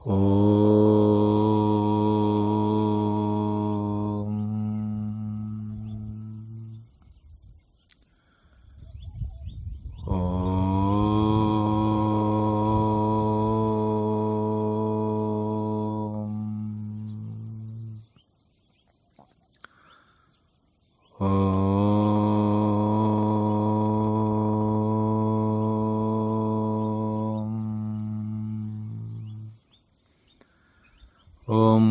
ఓం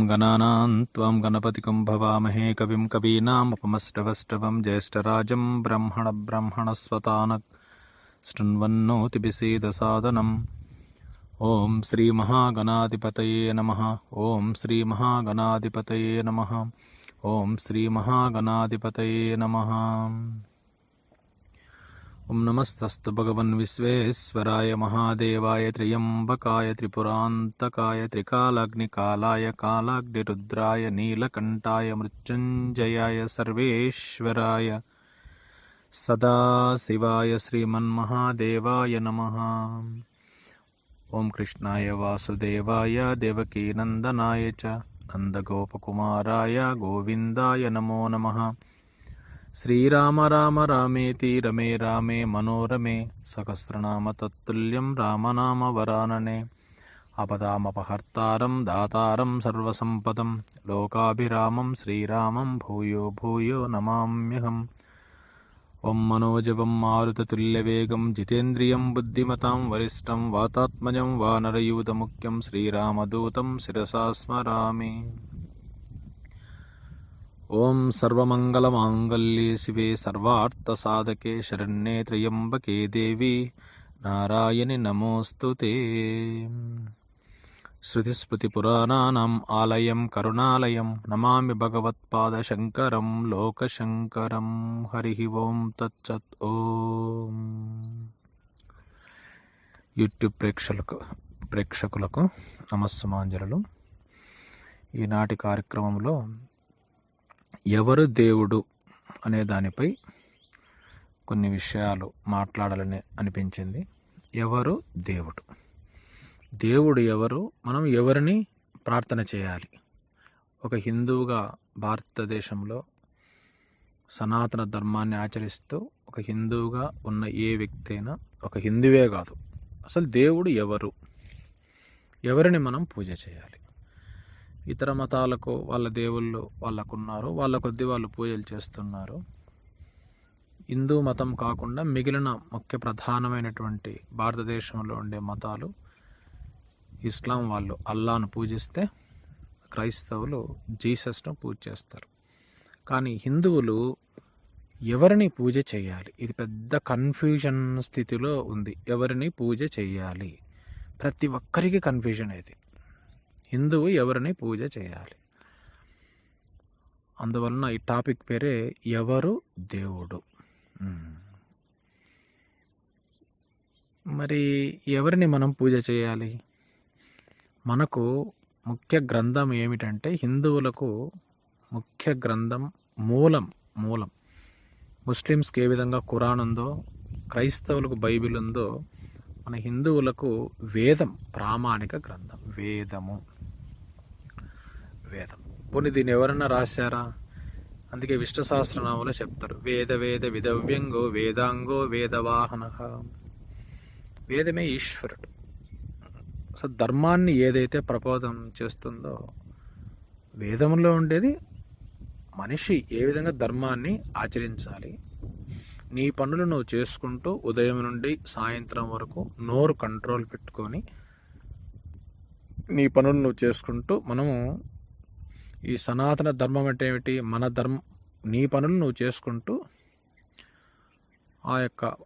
గణానాం త్వం గణపతికం భవామహే కవిం కవీనాముపమశ్రవశ్రవం జ్యేష్ఠరాజం బ్రహ్మణస్పతానః శృణ్వన్నోతిభిసీదసాదనం. ఓం శ్రీ మహాగణాధిపతయే నమః. ఓం శ్రీ మహాగణాధిపతయే నమః. ఓం శ్రీ మహాగణాధిపతయే నమః. ఓం నమస్తస్తు భగవన్ విశ్వేశ్వరాయ మహాదేవాయ త్ర్యంబకాయ త్రిపురాంతకాయ త్రికాలాగ్నికాలాయ కాలాగ్నిరుద్రాయ నీలకంఠాయ మృత్యుంజయాయ సర్వేశ్వరాయ సదాశివాయ శ్రీమన్మహాదేవాయ నమః. ఓం కృష్ణాయ వాసుదేవాయ దేవకీనందనాయ చ నందగోపకుమారాయ గోవిందాయ నమో నమః. శ్రీరామ రామ రామేతి రమే రామే మనోరమే సహస్రనామ తత్తుల్యం రామనామ వరాననే. అపదామపహర్తారం దాతారం సర్వసంపదం లోకాభిరామం శ్రీరామం భూయో భూయో నమామ్యహం. ఓం మనోజవం మారుతతుల్యవేగం జితేంద్రియం బుద్ధిమతాం వరిష్టం వాతాత్మజం వానరయూతముఖ్యం శ్రీరామదూతం శిరసా స్మరామి. ఓం సర్వమంగళమాంగళ్యే శివే సర్వార్థసాధకే శరణ్యే త్ర్యంబకే దేవి నారాయణి నమోస్తుతే. శృతిస్మృతిపురాణానాం ఆలయం కరుణాలయం నమామి భగవత్పాదశంకరం లోకశంకరం. హరి ఓం తత్సత్. ఓం యూట్యూబ్ ప్రేక్షకులకు నమస్సుమాంజలు. ఈనాటి కార్యక్రమంలో ఎవరు దేవుడు అనే దానిపై కొన్ని విషయాలు మాట్లాడాలని అనిపించింది. ఎవరు దేవుడు, దేవుడు ఎవరు, మనం ఎవరిని ప్రార్థన చేయాలి? ఒక హిందువుగా భారతదేశంలో సనాతన ధర్మాన్ని ఆచరిస్తూ ఒక హిందువుగా ఉన్న ఏ వ్యక్తి అయినా, ఒక హిందువే కాదు, అసలు దేవుడు ఎవరు, ఎవరిని మనం పూజ చేయాలి? ఇతర మతాలకు వాళ్ళ దేవుళ్ళు వాళ్ళకున్నారు, వాళ్ళ కొద్దీ వాళ్ళు పూజలు చేస్తున్నారు. హిందూ మతం కాకుండా మిగిలిన ముఖ్య ప్రధానమైనటువంటి భారతదేశంలో ఉండే మతాలు, ఇస్లాం వాళ్ళు అల్లాను పూజిస్తే క్రైస్తవులు జీసస్ను పూజ చేస్తారు. కానీ హిందువులు ఎవరిని పూజ చేయాలి? ఇది పెద్ద కన్ఫ్యూజన్ స్థితిలో ఉంది. ఎవరిని పూజ చేయాలి? ప్రతి ఒక్కరికి కన్ఫ్యూజన్ ఇది. హిందువు ఎవరిని పూజ చేయాలి? అందువలన ఈ టాపిక్ పేరే ఎవరు దేవుడు. మరి ఎవరిని మనం పూజ చేయాలి? మనకు ముఖ్య గ్రంథం ఏమిటంటే, హిందువులకు ముఖ్య గ్రంథం మూలం. ముస్లిమ్స్కి ఏ విధంగా ఖురాన్ ఉందో, క్రైస్తవులకు బైబిల్ ఉందో, మన హిందువులకు వేదం ప్రామాణిక గ్రంథం. వేదం పోనీ దీన్ని ఎవరన్నా రాశారా? అందుకే విష్ణు సహస్రనామంలో చెప్తారు, వేద వేద విదవ్యంగో వేదాంగో వేదవాహన. వేదమే ఈశ్వరుడు. అసలు ధర్మాన్ని ఏదైతే ప్రబోధం చేస్తుందో, వేదంలో ఉండేది మనిషి ఏ విధంగా ధర్మాన్ని ఆచరించాలి. నీ పనులు నువ్వు చేసుకుంటూ ఉదయం నుండి సాయంత్రం వరకు నోరు కంట్రోల్ పెట్టుకొని నీ పనులు నువ్వు చేసుకుంటూ, మనము ఈ సనాతన ధర్మం అంటే ఏమిటి? మన ధర్మం, నీ పనులు నువ్వు చేసుకుంటూ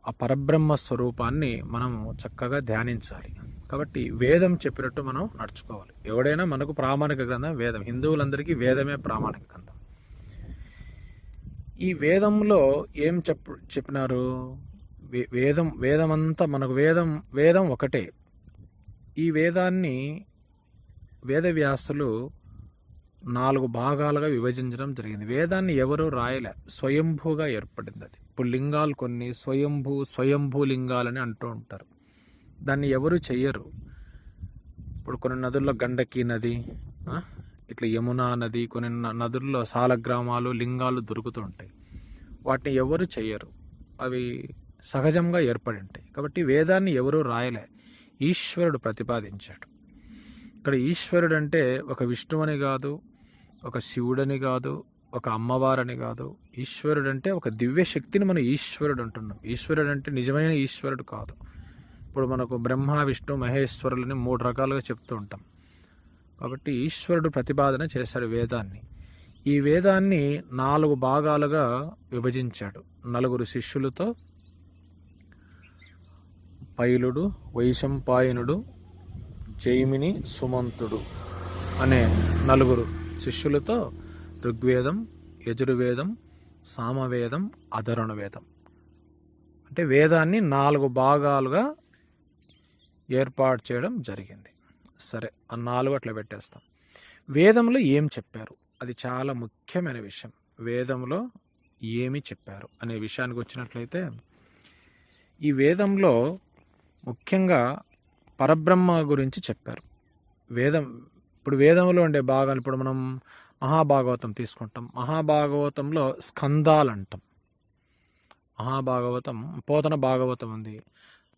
ఆ పరబ్రహ్మ స్వరూపాన్ని మనము చక్కగా ధ్యానించాలి. కాబట్టి వేదం చెప్పినట్టు మనం నడుచుకోవాలి. ఎవడైనా మనకు ప్రామాణిక గ్రంథం వేదం. హిందువులందరికీ వేదమే ప్రామాణిక గ్రంథం. ఈ వేదంలో ఏం చెప్పినారు? వేదమంతా మనకు వేదం ఒకటే. ఈ వేదాన్ని వేదవ్యాసులు 4 భాగాలుగా విభజించడం జరిగింది. వేదాన్ని ఎవరు రాయలే, స్వయంభూగా ఏర్పడింది అది. ఇప్పుడు లింగాలు కొన్ని స్వయంభూ లింగాలని అంటూ ఉంటారు. దాన్ని ఎవరు చెయ్యరు. ఇప్పుడు కొన్ని నదుల్లో గండకీ నది, ఇట్లా యమునా నది, కొన్ని నదుల్లో సాలగ్రామాలు, లింగాలు దొరుకుతూ ఉంటాయి. వాటిని ఎవరు చెయ్యరు, అవి సహజంగా ఏర్పడి ఉంటాయి. కాబట్టి వేదాన్ని ఎవరూ రాయలే, ఈశ్వరుడు ప్రతిపాదించాడు. ఇక్కడ ఈశ్వరుడు అంటే ఒక విష్ణువని కాదు, ఒక శివుడని కాదు, ఒక అమ్మవారని కాదు. ఈశ్వరుడు అంటే ఒక దివ్య శక్తిని మనం ఈశ్వరుడు అంటున్నాం. ఈశ్వరుడు అంటే నిజమైన ఈశ్వరుడు కాదు. ఇప్పుడు మనకు బ్రహ్మ, విష్ణు, మహేశ్వరులని 3 రకాలుగా చెప్తూ ఉంటాం. కాబట్టి ఈశ్వరుడు ప్రతిపాదన చేశాడు వేదాన్ని. ఈ వేదాన్ని 4 భాగాలుగా విభజించాడు. 4 శిష్యులతో, పైలుడు, వైశంపాయనుడు, జైమిని, సుమంతుడు అనే 4 శిష్యులతో ఋగ్వేదం, యజుర్వేదం, సామవేదం, అధర్వణ వేదం అంటే వేదాన్ని 4 భాగాలుగా ఏర్పాటు చేయడం జరిగింది. సరే, ఆ 4 అట్లా పెట్టేస్తాం. వేదంలో ఏం చెప్పారు, అది చాలా ముఖ్యమైన విషయం. వేదంలో ఏమి చెప్పారు అనే విషయానికి వచ్చినట్లయితే, ఈ వేదంలో ముఖ్యంగా పరబ్రహ్మ గురించి చెప్పారు. ఇప్పుడు వేదంలో ఉండే భాగాలు, ఇప్పుడు మనం మహాభాగవతం తీసుకుంటాం. మహాభాగవతంలో స్కందాలు అంటాం. మహాభాగవతం, పోతన భాగవతం ఉంది,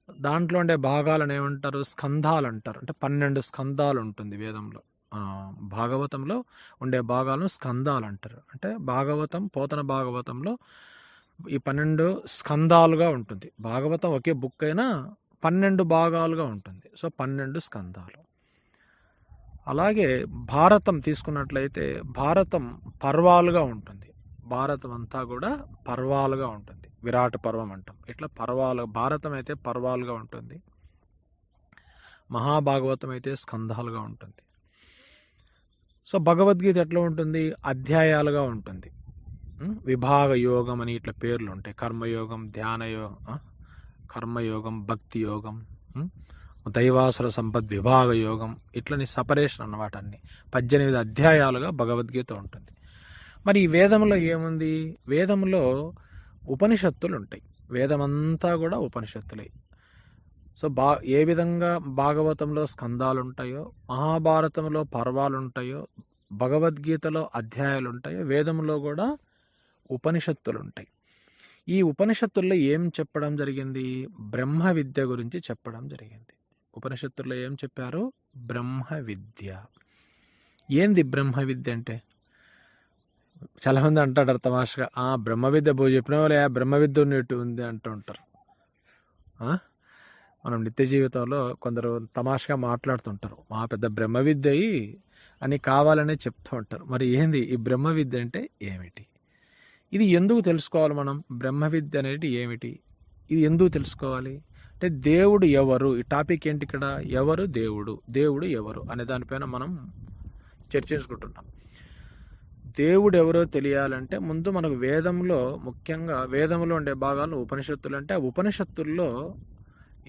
దాంట్లో ఉండే భాగాలను ఏమంటారు, స్కందాలు అంటారు. అంటే 12 స్కందాలు ఉంటుంది వేదంలో. భాగవతంలో ఉండే భాగాలను స్కందాలు అంటారు. అంటే భాగవతం, పోతన భాగవతంలో ఈ 12 స్కందాలుగా ఉంటుంది. భాగవతం ఒకే బుక్ అయినా 12 భాగాలుగా ఉంటుంది. సో 12 స్కందాలు. అలాగే భారతం తీసుకున్నట్లయితే భారతం పర్వాలుగా ఉంటుంది. భారతం అంతా కూడా పర్వాలుగా ఉంటుంది. విరాట పర్వం అంటాం. ఇట్లా పర్వాలు, భారతం అయితే పర్వాలుగా ఉంటుంది, మహాభాగవతం అయితే స్కందాలుగా ఉంటుంది. సో భగవద్గీత ఎట్లా ఉంటుంది, అధ్యాయాలుగా ఉంటుంది. విభాగ యోగం అని ఇట్లా పేర్లు ఉంటాయి. కర్మయోగం, కర్మయోగం, భక్తి యోగం, దైవాసుర సంపద్ విభాగ యోగం, ఇట్లని సపరేషన్ అన్నమాట. అన్ని 18 అధ్యాయాలుగా భగవద్గీత ఉంటుంది. మరి ఈ వేదంలో ఏముంది, వేదంలో ఉపనిషత్తులు ఉంటాయి. వేదమంతా కూడా ఉపనిషత్తులే. సో ఏ విధంగా భాగవతంలో స్కందాలు ఉంటాయో, మహాభారతంలో పర్వాలు ఉంటాయో, భగవద్గీతలో అధ్యాయాలు ఉంటాయో, వేదంలో కూడా ఉపనిషత్తులు ఉంటాయి. ఈ ఉపనిషత్తుల్లో ఏం చెప్పడం జరిగింది, బ్రహ్మ విద్య గురించి చెప్పడం జరిగింది. ఉపనిషత్తుల్లో ఏం చెప్పారు, బ్రహ్మ విద్య. ఏంది బ్రహ్మ విద్య అంటే? చాలామంది అంటాడు తమాషగా, బ్రహ్మ విద్య చెప్పిన వాళ్ళే బ్రహ్మ విద్య ఉన్నట్టు ఉంది అంటూ ఉంటారు. మనం నిత్య జీవితంలో కొందరు తమాషగా మాట్లాడుతుంటారు, మా పెద్ద బ్రహ్మ విద్య అని కావాలనే చెప్తూ ఉంటారు. మరి ఏంది ఈ బ్రహ్మ విద్య అంటే ఏమిటి, ఇది ఎందుకు తెలుసుకోవాలి మనం? బ్రహ్మ విద్య అనేది ఏమిటి, ఇది ఎందుకు తెలుసుకోవాలి అంటే, దేవుడు ఎవరు, ఈ టాపిక్ ఏంటి ఇక్కడ, ఎవరు దేవుడు, దేవుడు ఎవరు అనే దానిపైన మనం చర్చించుకుంటున్నాం. దేవుడు ఎవరో తెలియాలంటే ముందు మనకు వేదంలో, ముఖ్యంగా వేదంలో ఉండే భాగాలను ఉపనిషత్తులు అంటే, ఆ ఉపనిషత్తుల్లో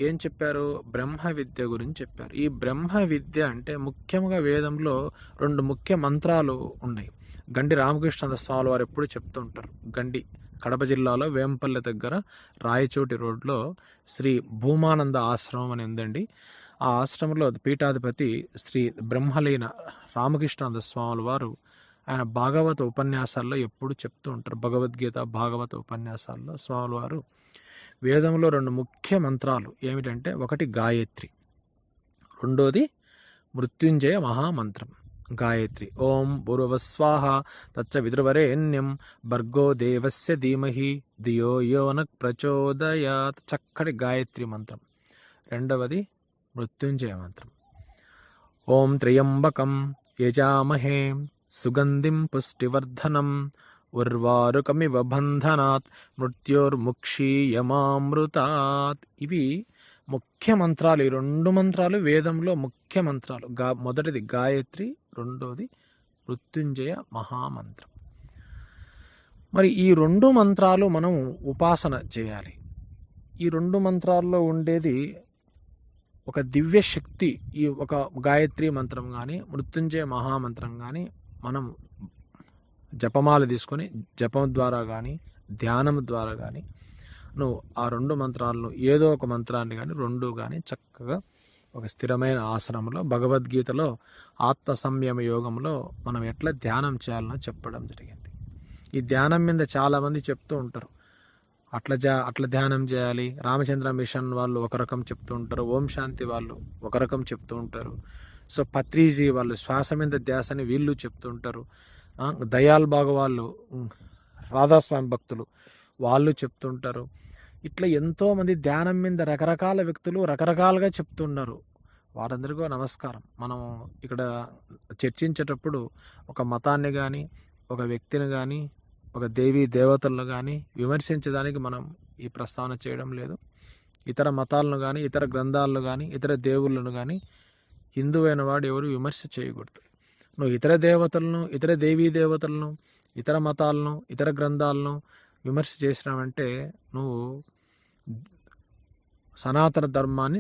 ఏం చెప్పారు, బ్రహ్మ విద్య గురించి చెప్పారు. ఈ బ్రహ్మ విద్య అంటే ముఖ్యంగా వేదంలో 2 ముఖ్య మంత్రాలు ఉన్నాయి. గండి రామకృష్ణ స్వామి వారు ఎప్పుడు చెప్తూ ఉంటారు. గండి కడప జిల్లాలో వేంపల్లె దగ్గర రాయచోటి రోడ్లో శ్రీ భూమానంద ఆశ్రమం అని ఉందండి. ఆ ఆశ్రమంలో పీఠాధిపతి శ్రీ బ్రహ్మలీన రామకృష్ణానంద స్వామి వారు ఆయన భాగవత ఉపన్యాసాల్లో ఎప్పుడు చెప్తూ ఉంటారు. భగవద్గీత, భాగవత ఉపన్యాసాల్లో స్వామి వారు వేదంలో 2 ముఖ్య మంత్రాలు ఏమిటంటే, ఒకటి గాయత్రి, రెండోది మృత్యుంజయ మహామంత్రం గాయత్రి. ఓం భూర్భువస్వాహ తచ్చ విదుర్వరేణ్యం భర్గో దేవస్య ధీమహి ధియో యో న ప్రచోదయాత్. చక్కటి గాయత్రి మంత్రం. రెండవది మృత్యుంజయ మంత్రం. ఓం త్రయంబకం యజామహే సుగంధిం పుష్టివర్ధనం ఉర్వారుకమివ బంధనాత్ మృత్యోర్ముక్షీయమామృతాత్. ఇవి ముఖ్య మంత్రాలు. ఈ 2 మంత్రాలు వేదంలో ముఖ్య మంత్రాలు. మొదటిది గాయత్రి, రెండోది మృత్యుంజయ మహామంత్రం. మరి ఈ 2 మంత్రాలు మనం ఉపాసన చేయాలి. ఈ 2 మంత్రాల్లో ఉండేది ఒక దివ్య శక్తి. ఈ ఒక గాయత్రి మంత్రం కానీ, మృత్యుంజయ మహామంత్రం కానీ మనం జపమాల తీసుకొని జపం ద్వారా కానీ, ధ్యానం ద్వారా కానీ నువ్వు ఆ 2 మంత్రాలను, ఏదో ఒక మంత్రాన్ని కానీ 2 కానీ చక్కగా ఒక స్థిరమైన ఆసనంలో భగవద్గీతలో ఆత్మ సంయమ యోగంలో మనం ఎట్లా ధ్యానం చేయాలనో చెప్పడం జరిగింది. ఈ ధ్యానం మీద చాలామంది చెప్తూ ఉంటారు, అట్లా ధ్యానం చేయాలి. రామచంద్ర మిషన్ వాళ్ళు ఒక రకం చెప్తూ ఉంటారు, ఓం శాంతి వాళ్ళు ఒక రకం చెప్తూ ఉంటారు. సో పత్రిజీ వాళ్ళు శ్వాస మీద ధ్యాసని వీళ్ళు చెప్తూ ఉంటారు. దయాల్ బాగు వాళ్ళు రాధాస్వామి భక్తులు వాళ్ళు చెప్తుంటారు. ఇట్లా ఎంతోమంది ధ్యానం మీద రకరకాల వ్యక్తులు రకరకాలుగా చెప్తున్నారు. వారందరికీ నమస్కారం. మనం ఇక్కడ చర్చించేటప్పుడు ఒక మతాన్ని కానీ ఒక వ్యక్తిని కానీ ఒక దేవీ దేవతలను కానీ విమర్శించడానికి మనం ఈ ప్రస్తావన చేయడం లేదు. ఇతర మతాలను కానీ ఇతర గ్రంథాలను కానీ ఇతర దేవుళ్ళను కానీ హిందువైన వాడు ఎవరు విమర్శ చేయకూడదు. నువ్వు ఇతర దేవతలను ఇతర దేవీ దేవతలను ఇతర మతాలను ఇతర గ్రంథాలను విమర్శ చేసినావంటే నువ్వు సనాతన ధర్మాన్ని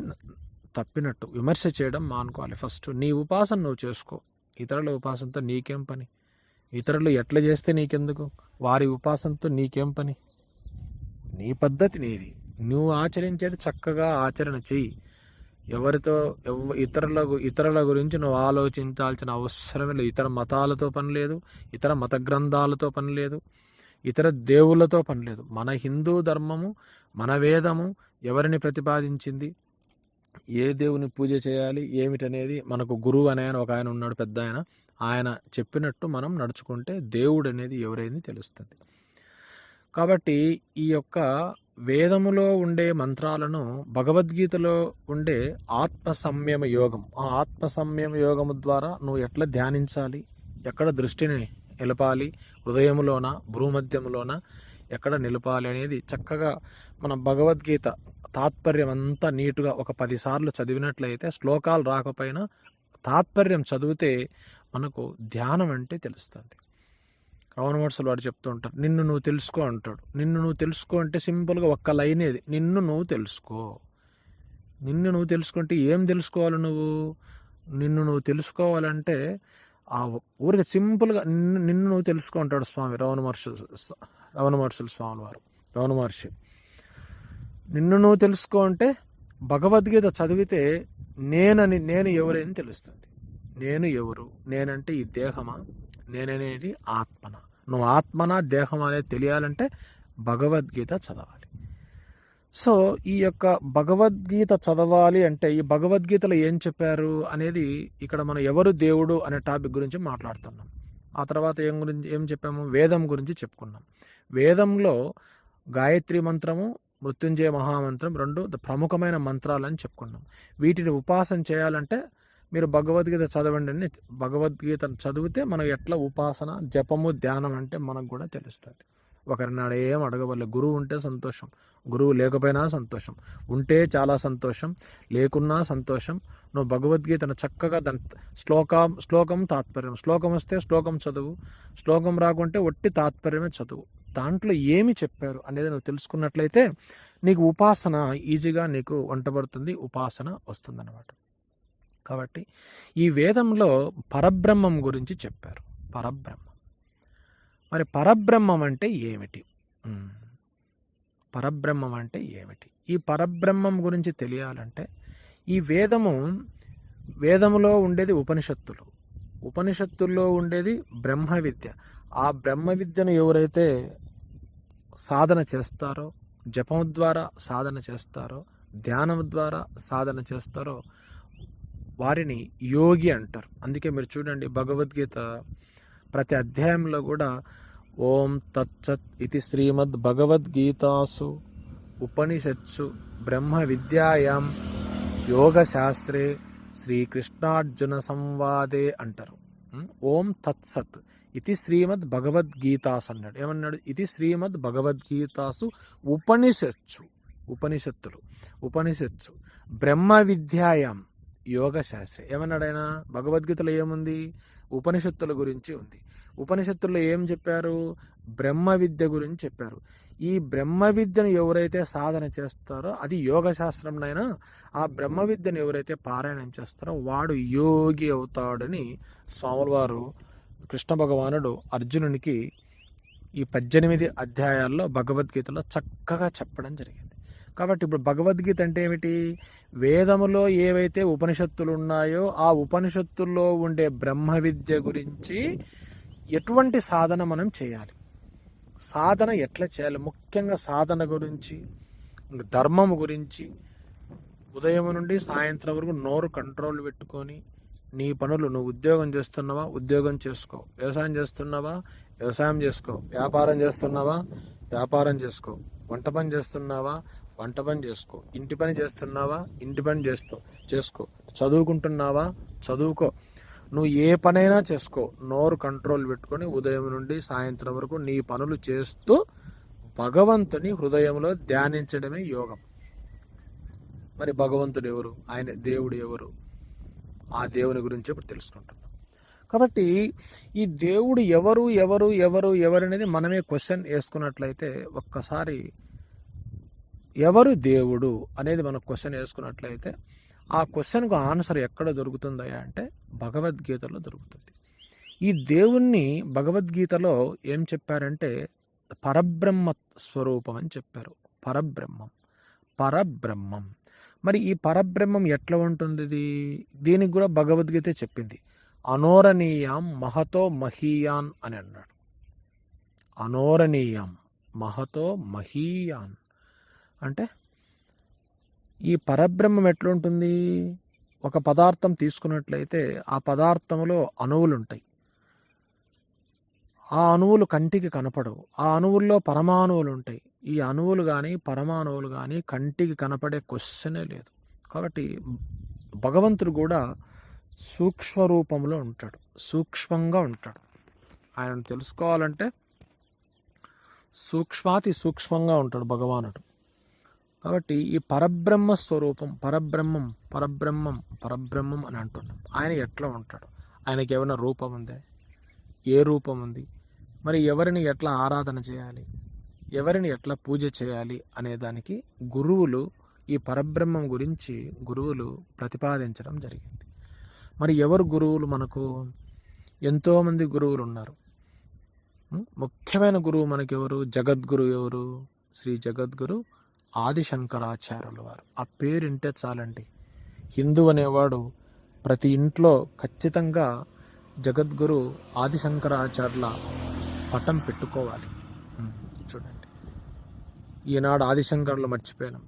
తప్పినట్టు. విమర్శ చేయడం మానుకోవాలి. ఫస్ట్ నీ ఉపాసన నువ్వు చేసుకో. ఇతరుల ఉపాసనతో నీకేం పని? ఇతరులు ఎట్లా చేస్తే నీకెందుకు? వారి ఉపాసనతో నీకేం పని? నీ పద్ధతి నీది, నువ్వు ఆచరించేది చక్కగా ఆచరణ చెయ్యి. ఇతరుల గురించి నువ్వు ఆలోచించాల్సిన అవసరమే లేదు. ఇతర మతాలతో పని లేదు, ఇతర మత గ్రంథాలతో పని లేదు, ఇతర దేవుళ్ళతో పని లేదు. మన హిందూ ధర్మము మన వేదము ఎవరిని ప్రతిపాదించింది, ఏ దేవుని పూజ చేయాలి ఏమిటనేది మనకు గురువు అనే ఒక ఆయన ఉన్నాడు, పెద్ద ఆయన చెప్పినట్టు మనం నడుచుకుంటే దేవుడు అనేది ఎవరైంది తెలుస్తుంది. కాబట్టి ఈ యొక్క వేదములో ఉండే మంత్రాలను భగవద్గీతలో ఉండే ఆత్మ సంయమ యోగం, ఆ ఆత్మ సంయమ యోగము ద్వారా నువ్వు ఎట్లా ధ్యానించాలి, ఎక్కడ దృష్టిని నిలపాలి, హృదయములోన భ్రూమధ్యములోన ఎక్కడ నిలపాలి అనేది చక్కగా మన భగవద్గీత తాత్పర్యం అంతా నీటుగా ఒక 10 సార్లు చదివినట్లయితే, శ్లోకాలు రాకపోయినా తాత్పర్యం చదివితే మనకు ధ్యానం అంటే తెలుస్తుంది. రమణ మహర్షులు వాడు చెప్తూ ఉంటారు, నిన్ను నువ్వు తెలుసుకో అంటాడు. నిన్ను నువ్వు తెలుసుకో అంటే సింపుల్గా ఒక్క లైనేది, నిన్ను నువ్వు తెలుసుకో. నిన్ను నువ్వు తెలుసుకుంటే ఏం తెలుసుకోవాలి? నిన్ను నువ్వు తెలుసుకోవాలంటే ఆ ఊరికి సింపుల్గా నిన్ను నువ్వు తెలుసుకో అంటాడు స్వామి రమణ మహర్షులు స్వామి వారు. రమణ మహర్షి నిన్ను నువ్వు తెలుసుకో అంటే భగవద్గీత చదివితే నేను ఎవరైనా తెలుస్తుంది. నేను ఎవరు? నేనంటే ఈ దేహమా? నేననేది ఆత్మన? నువ్వు ఆత్మనా దేహమా అనేది తెలియాలంటే భగవద్గీత చదవాలి. సో ఈ యొక్క భగవద్గీత చదవాలి అంటే ఈ భగవద్గీతలో ఏం చెప్పారు అనేది ఇక్కడ మనం ఎవరు దేవుడు అనే టాపిక్ గురించి మాట్లాడుతున్నాం. ఆ తర్వాత ఏం చెప్పాము? వేదం గురించి చెప్పుకున్నాం. వేదంలో గాయత్రి మంత్రము, మృత్యుంజయ మహామంత్రం 2 ప్రముఖమైన మంత్రాలని చెప్పుకున్నాం. వీటిని ఉపాసన చేయాలంటే మీరు భగవద్గీత చదవండి అని. భగవద్గీతను చదివితే మనం ఎట్లా ఉపాసన జపము ధ్యానం అంటే మనకు కూడా తెలుస్తుంది. ఒకరినాడు ఏం అడగవల్ల. గురువు ఉంటే సంతోషం, గురువు లేకపోయినా సంతోషం, ఉంటే చాలా సంతోషం, లేకున్నా సంతోషం. నువ్వు భగవద్గీతను చక్కగా దాని శ్లోకం తాత్పర్యం, శ్లోకం వస్తే శ్లోకం చదువు, శ్లోకం రాకుంటే ఒట్టి తాత్పర్యమే చదువు. దాంట్లో ఏమి చెప్పారు అనేది నువ్వు తెలుసుకున్నట్లయితే నీకు ఉపాసన ఈజీగా నీకు వంటబడుతుంది, ఉపాసన వస్తుందన్నమాట. కాబట్టి ఈ వేదంలో పరబ్రహ్మం గురించి చెప్పారు. పరబ్రహ్మం మరి పరబ్రహ్మం అంటే ఏమిటి? పరబ్రహ్మం అంటే ఏమిటి? ఈ పరబ్రహ్మం గురించి తెలియాలంటే ఈ వేదములో ఉండేది ఉపనిషత్తులు, ఉపనిషత్తుల్లో ఉండేది బ్రహ్మ విద్య. ఆ బ్రహ్మ విద్యను ఎవరైతే సాధన చేస్తారో, జపం ద్వారా సాధన చేస్తారో, ధ్యానం ద్వారా సాధన చేస్తారో వారిని యోగి అంటారు. అందుకే మీరు చూడండి భగవద్గీత ప్రతి అధ్యాయంలో కూడా ఓం తత్సత్ ఇది శ్రీమద్ భగవద్గీతాసు ఉపనిషత్సు బ్రహ్మ విద్యాయాం యోగశాస్త్రే శ్రీకృష్ణార్జున సంవాదే అంటారు. ఓం తత్సత్ ఇది శ్రీమద్ భగవద్గీతాసు అన్నాడు. ఏమన్నాడు? ఇది శ్రీమద్ భగవద్గీతాసు ఉపనిషత్తులు బ్రహ్మ విద్యాయాం యోగశాస్త్రి. ఏమన్నాడు ఆయన? భగవద్గీతలో ఏముంది? ఉపనిషత్తుల గురించి ఉంది. ఉపనిషత్తుల్లో ఏం చెప్పారు? బ్రహ్మ విద్య గురించి చెప్పారు. ఈ బ్రహ్మ విద్యను ఎవరైతే సాధన చేస్తారో అది యోగశాస్త్రంనైనా, ఆ బ్రహ్మ విద్యను ఎవరైతే పారాయణం చేస్తారో వాడు యోగి అవుతాడని స్వాముల వారు కృష్ణ భగవానుడు అర్జునునికి ఈ 18 అధ్యాయాల్లో భగవద్గీతలో చక్కగా చెప్పడం జరిగింది. కాబట్టి ఇప్పుడు భగవద్గీత అంటే ఏమిటి? వేదములో ఏవైతే ఉపనిషత్తులు ఉన్నాయో ఆ ఉపనిషత్తుల్లో ఉండే బ్రహ్మ విద్య గురించి ఎటువంటి సాధన మనం చేయాలి, సాధన ఎట్లా చేయాలి, ముఖ్యంగా సాధన గురించి, ధర్మము గురించి, ఉదయం నుండి సాయంత్రం వరకు నోరు కంట్రోల్ పెట్టుకొని నీ పనులు, నువ్వు ఉద్యోగం చేస్తున్నావా ఉద్యోగం చేసుకో, వ్యవసాయం చేస్తున్నావా వ్యవసాయం చేసుకో, వ్యాపారం చేస్తున్నావా వ్యాపారం చేసుకో, వంట పని చేస్తున్నావా వంట పని చేసుకో, ఇంటి పని చేస్తున్నావా ఇంటి పని చేసుకో, చదువుకుంటున్నావా చదువుకో, నువ్వు ఏ పనైనా చేసుకో. నోరు కంట్రోల్ పెట్టుకొని ఉదయం నుండి సాయంత్రం వరకు నీ పనులు చేస్తూ భగవంతుని హృదయంలో ధ్యానించడమే యోగం. మరి భగవంతుడు ఎవరు, ఆయన దేవుడు ఎవరు, ఆ దేవుని గురించి ఇప్పుడు తెలుసుకుంటున్నాం. కాబట్టి ఈ దేవుడు ఎవరు ఎవరు ఎవరు ఎవరు అనేది మనమే క్వశ్చన్ వేసుకున్నట్లయితే, ఒక్కసారి ఎవరు దేవుడు అనేది మనం క్వశ్చన్ వేసుకున్నట్లయితే ఆ క్వశ్చన్కు ఆన్సర్ ఎక్కడ దొరుకుతుందయా అంటే భగవద్గీతలో దొరుకుతుంది. ఈ దేవుణ్ణి భగవద్గీతలో ఏం చెప్పారంటే పరబ్రహ్మ స్వరూపం అని చెప్పారు. పరబ్రహ్మం. మరి ఈ పరబ్రహ్మం ఎట్లా ఉంటుంది? దీనికి కూడా భగవద్గీత చెప్పింది. అనోరణీయం మహతో మహీయాన్ అని అన్నాడు. అనోరణీయం మహతో మహీయాన్ అంటే ఈ పరబ్రహ్మం ఎట్లుంటుంది? ఒక పదార్థం తీసుకున్నట్లయితే ఆ పదార్థంలో అణువులు ఉంటాయి. ఆ అణువులు కంటికి కనపడవు. ఆ అణువుల్లో పరమాణువులు ఉంటాయి. ఈ అణువులు కానీ పరమాణువులు కానీ కంటికి కనపడే క్వశ్చనే లేదు. కాబట్టి భగవంతుడు కూడా సూక్ష్మ రూపంలో ఉంటాడు, సూక్ష్మంగా ఉంటాడు. ఆయనను తెలుసుకోవాలంటే సూక్ష్మాతి సూక్ష్మంగా ఉంటాడు భగవానుడు. కాబట్టి ఈ పరబ్రహ్మ స్వరూపం, పరబ్రహ్మం అని అంటున్నాం. ఆయన ఎట్లా ఉంటాడు? ఆయనకి ఏమైనా రూపం ఉందా? ఏ రూపం ఉంది? మరి ఎవరిని ఎట్లా ఆరాధన చేయాలి, ఎవరిని ఎట్లా పూజ చేయాలి అనే దానికి గురువులు, ఈ పరబ్రహ్మం గురించి గురువులు ప్రతిపాదించడం జరిగింది. మరి ఎవరు గురువులు? మనకు ఎంతోమంది గురువులు ఉన్నారు. ముఖ్యమైన గురువు మనకెవరు? జగద్గురు. ఎవరు? శ్రీ జగద్గురు ఆదిశంకరాచార్యుల వారు. ఆ పేరు వింటే చాలండి, హిందూ అనేవాడు ప్రతి ఇంట్లో ఖచ్చితంగా జగద్గురు ఆదిశంకరాచార్యుల పటం పెట్టుకోవాలి. చూడండి, ఈనాడు ఆదిశంకరులు మర్చిపోయినాం,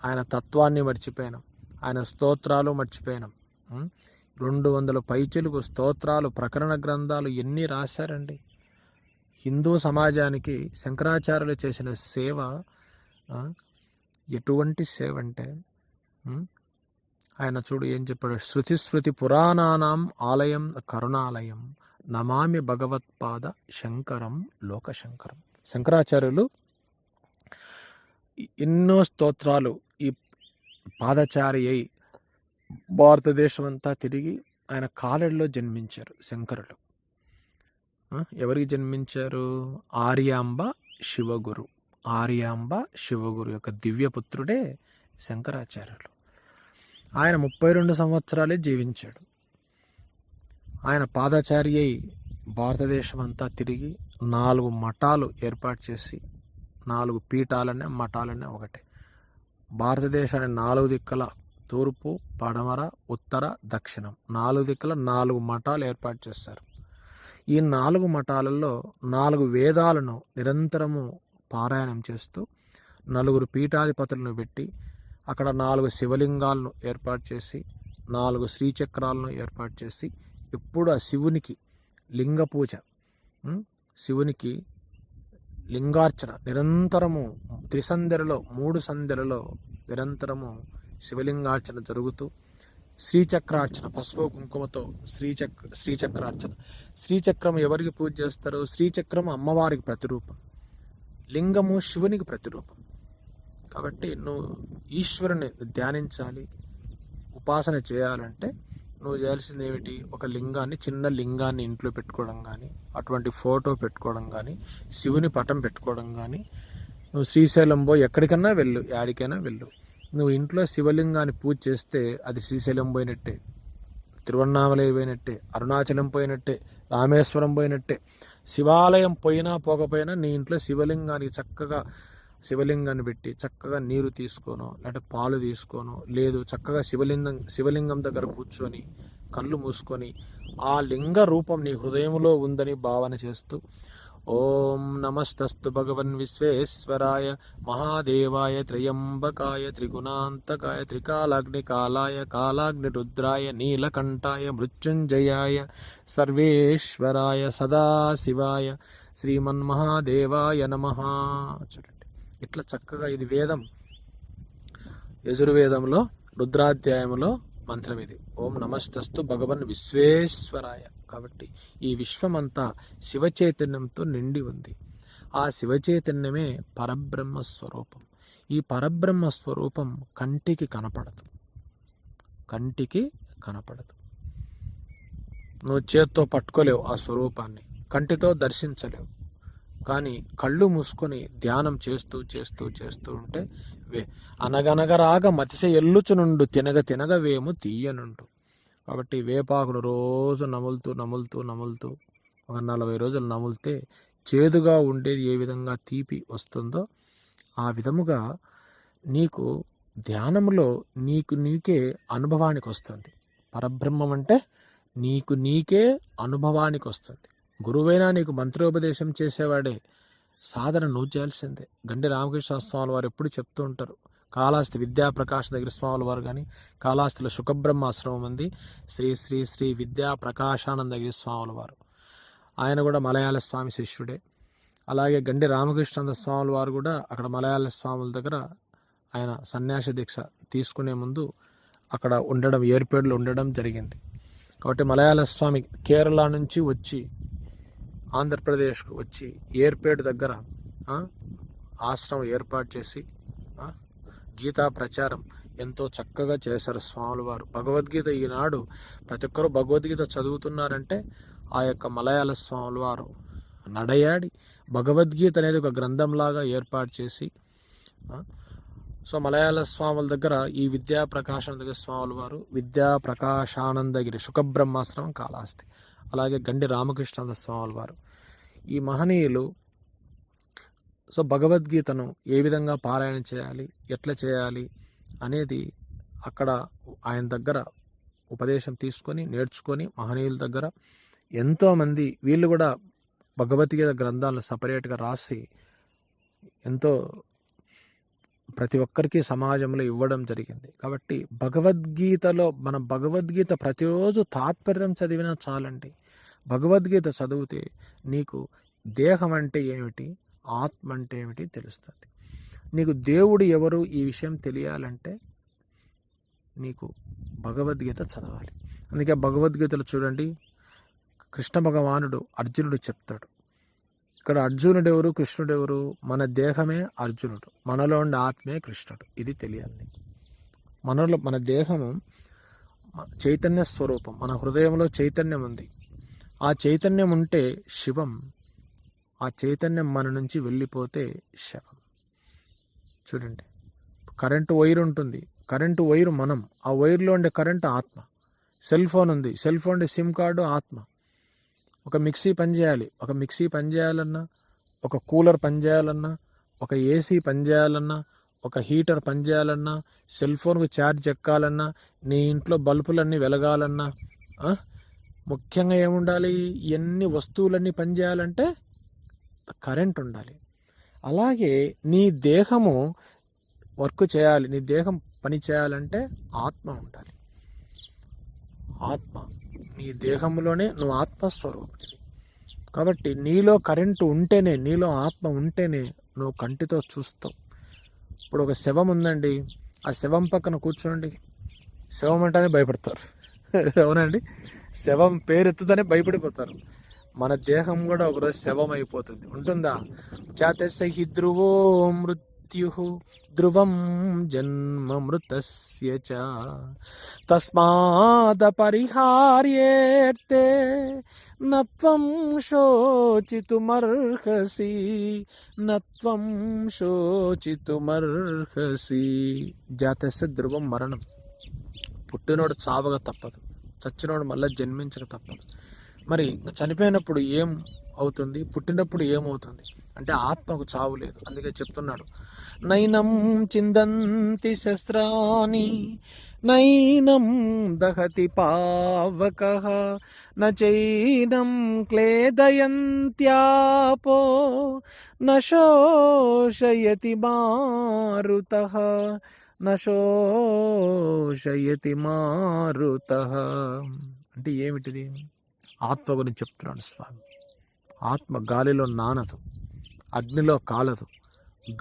ఆయన తత్వాన్ని మర్చిపోయినాం, ఆయన స్తోత్రాలు మర్చిపోయినాం. 200 పైచిలుకు స్తోత్రాలు, ప్రకరణ గ్రంథాలు ఎన్ని రాశారండి. హిందూ సమాజానికి శంకరాచార్యులు చేసిన సేవ ఎటువంటి సేవ అంటే, ఆయన చూడు ఏం చెప్పాడు. శృతి పురాణానాం ఆలయం కరుణాలయం నమామి భగవత్పాద శంకరం లోకశంకరం. శంకరాచార్యులు ఎన్నో స్తోత్రాలు ఈ పాదచారి అయి భారతదేశం అంతా తిరిగి ఆయన కాలడిలో జన్మించారు శంకరులు. ఎవరికి జన్మించారు? ఆర్యాంబ శివగురు యొక్క దివ్యపుత్రుడే శంకరాచార్యులు. ఆయన 32 సంవత్సరాలే జీవించాడు. ఆయన పాదచారి అయి భారతదేశం అంతా తిరిగి 4 మఠాలు ఏర్పాటు చేసి, 4 పీఠాలనే మఠాలనే ఒకటే, భారతదేశాన్ని 4 దిక్కుల తూర్పు, పడమర, ఉత్తర, దక్షిణం 4 దిక్కుల 4 మఠాలు ఏర్పాటు చేశారు. ఈ 4 మఠాలలో 4 వేదాలను నిరంతరము పారాయణం చేస్తూ 4 పీఠాధిపతులను పెట్టి, అక్కడ 4 శివలింగాలను ఏర్పాటు చేసి, 4 శ్రీచక్రాలను ఏర్పాటు చేసి, ఎప్పుడు ఆ శివునికి లింగ పూజ, శివునికి లింగార్చన నిరంతరము 3 సంధ్యలలో నిరంతరము శివలింగార్చన జరుగుతూ, శ్రీచక్రార్చన పసుపు కుంకుమతో శ్రీచక్రార్చన. శ్రీచక్రం ఎవరికి పూజ చేస్తారు? శ్రీచక్రం అమ్మవారికి ప్రతిరూపం, లింగము శివునికి ప్రతిరూపం. కాబట్టి నువ్వు ఈశ్వరుని ధ్యానించాలి, ఉపాసన చేయాలంటే నువ్వు చేయాల్సింది ఏమిటి? ఒక లింగాన్ని, చిన్న లింగాన్ని ఇంట్లో పెట్టుకోవడం కానీ, అటువంటి ఫోటో పెట్టుకోవడం కానీ, శివుని పటం పెట్టుకోవడం కానీ, నువ్వు శ్రీశైలం పోయి ఎక్కడికన్నా వెళ్ళు, యాడికైనా వెళ్ళు, నువ్వు ఇంట్లో శివలింగాన్ని పూజ చేస్తే అది శ్రీశైలం పోయినట్టే, తిరువన్నామలై పోయినట్టే, అరుణాచలం పోయినట్టే, రామేశ్వరం పోయినట్టే. శివాలయం పోయినా పోకపోయినా నీ ఇంట్లో శివలింగానికి చక్కగా శివలింగాన్ని పెట్టి చక్కగా నీరు తీసుకోనో లేకపోతే పాలు తీసుకోనో, లేదు చక్కగా శివలింగం దగ్గర కూర్చొని కళ్ళు మూసుకొని ఆ లింగ రూపం నీ హృదయంలో ఉందని భావన చేస్తూ ఓం నమస్తస్తు భగవన్ విశ్వేశ్వరాయ మహాదేవాయ త్రయంబకాయ త్రిగుణాంతకాయ త్రికాలాగ్నికాలాయ కాలాగ్నిరుద్రాయ నీలకంఠాయ మృత్యుంజయాయ సర్వేశ్వరాయ సదాశివాయ శ్రీమన్మహాదేవాయ నమః. చూడండి ఇట్లా చక్కగా, ఇది వేదం, యజుర్వేదంలో రుద్రాధ్యాయంలో మంత్రం ఇది. ఓం నమస్తస్తు భగవన్ విశ్వేశ్వరాయ. కాబట్టి ఈ విశ్వమంతా శివ చైతన్యంతో నిండి ఉంది. ఆ శివ చైతన్యమే పరబ్రహ్మ స్వరూపం. ఈ పరబ్రహ్మ స్వరూపం కంటికి కనపడదు. నువ్వు చేత్తో పట్టుకోలేవు ఆ స్వరూపాన్ని, కంటితో దర్శించలేవు. కానీ కళ్ళు మూసుకొని ధ్యానం చేస్తూ చేస్తూ చేస్తూ ఉంటే అనగనగరాగ మతిస ఎల్లుచునుండు తినగ తినగ వేము తీయనుండు. కాబట్టి వేపాకును రోజు నములుతూ ఒక 40 రోజులు నములితే చేదుగా ఉండేది ఏ విధంగా తీపి వస్తుందో ఆ విధముగా నీకు ధ్యానంలో నీకే అనుభవానికి వస్తుంది. పరబ్రహ్మం అంటే నీకే అనుభవానికి వస్తుంది. గురువైనా నీకు మంత్రోపదేశం చేసేవాడే, సాధన నువ్వు చేయాల్సిందే. గండి రామకృష్ణ స్వామి వారు ఎప్పుడు చెప్తూ ఉంటారు. కాళహస్తి విద్యాప్రకాశ దగ్గర స్వాముల వారు కానీ, కాళహస్తిలో సుఖబ్రహ్మాశ్రమం ఉంది, శ్రీ శ్రీ శ్రీ విద్యాప్రకాశానందగిరి స్వాముల వారు, ఆయన కూడా మలయాళ స్వామి శిష్యుడే. అలాగే గండి రామకృష్ణ స్వాముల వారు కూడా అక్కడ మలయాళ స్వాముల దగ్గర ఆయన సన్యాస దీక్ష తీసుకునే ముందు అక్కడ ఏర్పేడులో ఉండడం జరిగింది. కాబట్టి మలయాళ స్వామి కేరళ నుంచి వచ్చి ఆంధ్రప్రదేశ్కు వచ్చి ఏర్పేడు దగ్గర ఆశ్రమం ఏర్పాటు చేసి గీతా ప్రచారం ఎంతో చక్కగా చేశారు స్వాముల వారు. భగవద్గీత ఈనాడు ప్రతి ఒక్కరూ భగవద్గీత చదువుతున్నారంటే ఆ యొక్క మలయాళ స్వాముల వారు నడయాడి భగవద్గీత అనేది ఒక గ్రంథంలాగా ఏర్పాటు చేసి, సో మలయాళ స్వాముల దగ్గర ఈ విద్యాప్రకాశానందగిరి స్వాముల వారు, విద్యాప్రకాశానందగిరి సుఖబ్రహ్మాశ్రమం కాళహస్తి, అలాగే గండి రామకృష్ణ స్వాముల వారు, ఈ మహనీయులు సో భగవద్గీతను ఏ విధంగా పారాయణ చేయాలి, ఎట్లా చేయాలి అనేది అక్కడ ఆయన దగ్గర ఉపదేశం తీసుకొని నేర్చుకొని మహనీయుల దగ్గర ఎంతోమంది వీళ్ళు కూడా భగవద్గీత గ్రంథాలను సపరేట్గా రాసి ఎంతో ప్రతి ఒక్కరికి సమాజంలో ఇవ్వడం జరిగింది. కాబట్టి మన భగవద్గీత ప్రతిరోజు తాత్పర్యం చదివినా చాలండి. భగవద్గీత చదివితే నీకు దేహం అంటే ఏమిటి, ఆత్మ అంటే ఏమిటి తెలుస్తుంది. నీకు దేవుడు ఎవరు ఈ విషయం తెలియాలంటే నీకు భగవద్గీత చదవాలి. అందుకే భగవద్గీతలో చూడండి, కృష్ణ భగవానుడు అర్జునుడు చెప్తాడు. ఇక్కడ అర్జునుడు ఎవరు, కృష్ణుడు ఎవరు? మన దేహమే అర్జునుడు, మనలో ఉండే ఆత్మే కృష్ణుడు. ఇది తెలియాలి. మన దేహము చైతన్య స్వరూపం, మన హృదయంలో చైతన్యం ఉంది. ఆ చైతన్యం ఉంటే శివం, ఆ చైతన్యం మన నుంచి వెళ్ళిపోతే శవం. చూడండి, కరెంటు వైర్ ఉంటుంది, కరెంటు వైరు మనం, ఆ వైర్లో ఉండే కరెంటు ఆత్మ. సెల్ ఫోన్ ఉంది, సెల్ ఫోన్ సిమ్ కార్డు ఆత్మ. ఒక మిక్సీ పనిచేయాలన్నా, ఒక కూలర్ పనిచేయాలన్నా, ఒక ఏసీ పనిచేయాలన్నా, ఒక హీటర్ పనిచేయాలన్నా, సెల్ ఫోన్కు ఛార్జ్ ఎక్కాలన్నా, నీ ఇంట్లో బల్బులన్నీ వెలగాలన్నా, ముఖ్యంగా ఏముండాలి? ఎన్ని వస్తువులన్నీ పనిచేయాలంటే కరెంట్ ఉండాలి. అలాగే నీ దేహము వర్క్ చేయాలి, నీ దేహం పని చేయాలంటే ఆత్మ ఉండాలి. ఆత్మ నీ దేహంలోనే నువ్వు ఆత్మస్వరూపుడివి. కాబట్టి నీలో కరెంటు ఉంటేనే, నీలో ఆత్మ ఉంటేనే నువ్వు కంటితో చూస్తావు. ఇప్పుడు ఒక శవం ఉందండి, ఆ శవం పక్కన కూర్చోండి, శవం అంటేనే భయపడతారు. అవునండి, శవం పేరెత్తుతనే భయపడిపోతారు. మన దేహం కూడా ఒకరోజు శవం అయిపోతుంది. ఉంటుందా? జాతస్య ధ్రువో మృత్యు ధ్రువం జన్మ మృతస్య చ తస్మాద్ పరిహార్యేర్తే నత్వం శోచితుమర్హసి జాతస్య ధ్రువం మరణం. పుట్టినోడు చావక తప్పదు, చచ్చినోడు మళ్ళీ జన్మించక తప్పదు. మరి చనిపోయినప్పుడు ఏం అవుతుంది, పుట్టినప్పుడు ఏమవుతుంది? అంటే ఆత్మకు చావు లేదు. అందుకే చెప్తున్నాడు, నైనం చిందంతి శస్త్రాని నైనం దహతి పావకః నచైనం క్లేదయంత్యాపో నశోషయతి మారుతః నశోషయతి మారుతః. అంటే ఏమిటిది? ఆత్మ గురించి చెప్తున్నాడు స్వామి. ఆత్మ గాలిలో నానదు, అగ్నిలో కాలదు,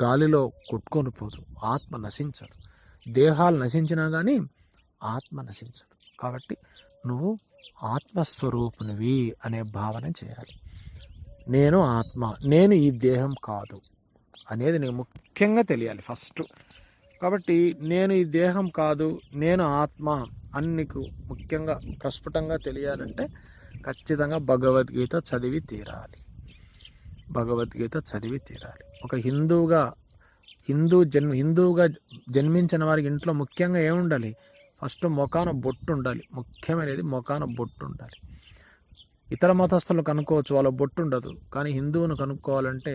గాలిలో కొట్టుకొని పోదు, ఆత్మ నశించదు. దేహాలు నశించినా కానీ ఆత్మ నశించదు. కాబట్టి నువ్వు ఆత్మస్వరూపునివి అనే భావన చేయాలి. నేను ఆత్మ, నేను ఈ దేహం కాదు అనేది నీకు ముఖ్యంగా తెలియాలి ఫస్ట్. కాబట్టి నేను ఈ దేహం కాదు, నేను ఆత్మ అని నీకు ముఖ్యంగా ప్రస్ఫుటంగా తెలియాలంటే ఖచ్చితంగా భగవద్గీత చదివి తీరాలి. భగవద్గీత చదివి తీరాలి. ఒక హిందువుగా జన్మించిన వారికి ఇంట్లో ముఖ్యంగా ఏముండాలి? ఫస్ట్ మొఖాన బొట్టు ఉండాలి. ముఖ్యమైనది మొఖాన బొట్టు ఉండాలి. ఇతర మతస్థులు కనుక్కోవచ్చు, వాళ్ళ బొట్టు ఉండదు. కానీ హిందువును కనుక్కోవాలంటే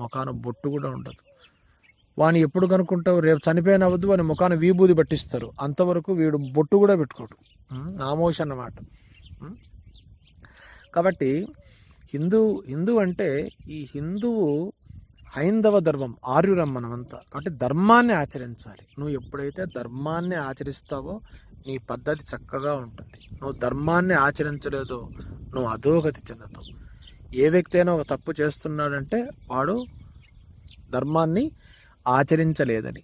మొఖాన బొట్టు కూడా ఉండదు. వాడిని ఎప్పుడు కనుక్కుంటావు? రేపు చనిపోయిన అవద్దు వాని ముఖాన విభూది పట్టిస్తారు. అంతవరకు వీడు బొట్టు కూడా పెట్టుకోడు. నామోషి అన్నమాట. కాబట్టి హిందూ అంటే ఈ హిందువు హైందవ ధర్మం, ఆర్యులం మనమంతా. కాబట్టి ధర్మాన్ని ఆచరించాలి. నువ్వు ఎప్పుడైతే ధర్మాన్ని ఆచరిస్తావో నీ పద్ధతి చక్కగా ఉంటుంది. నువ్వు ధర్మాన్ని ఆచరించలేదో నువ్వు అధోగతి చెందుతావు. ఏ వ్యక్తి అయినా ఒక తప్పు చేస్తున్నాడంటే వాడు ధర్మాన్ని ఆచరించలేదని.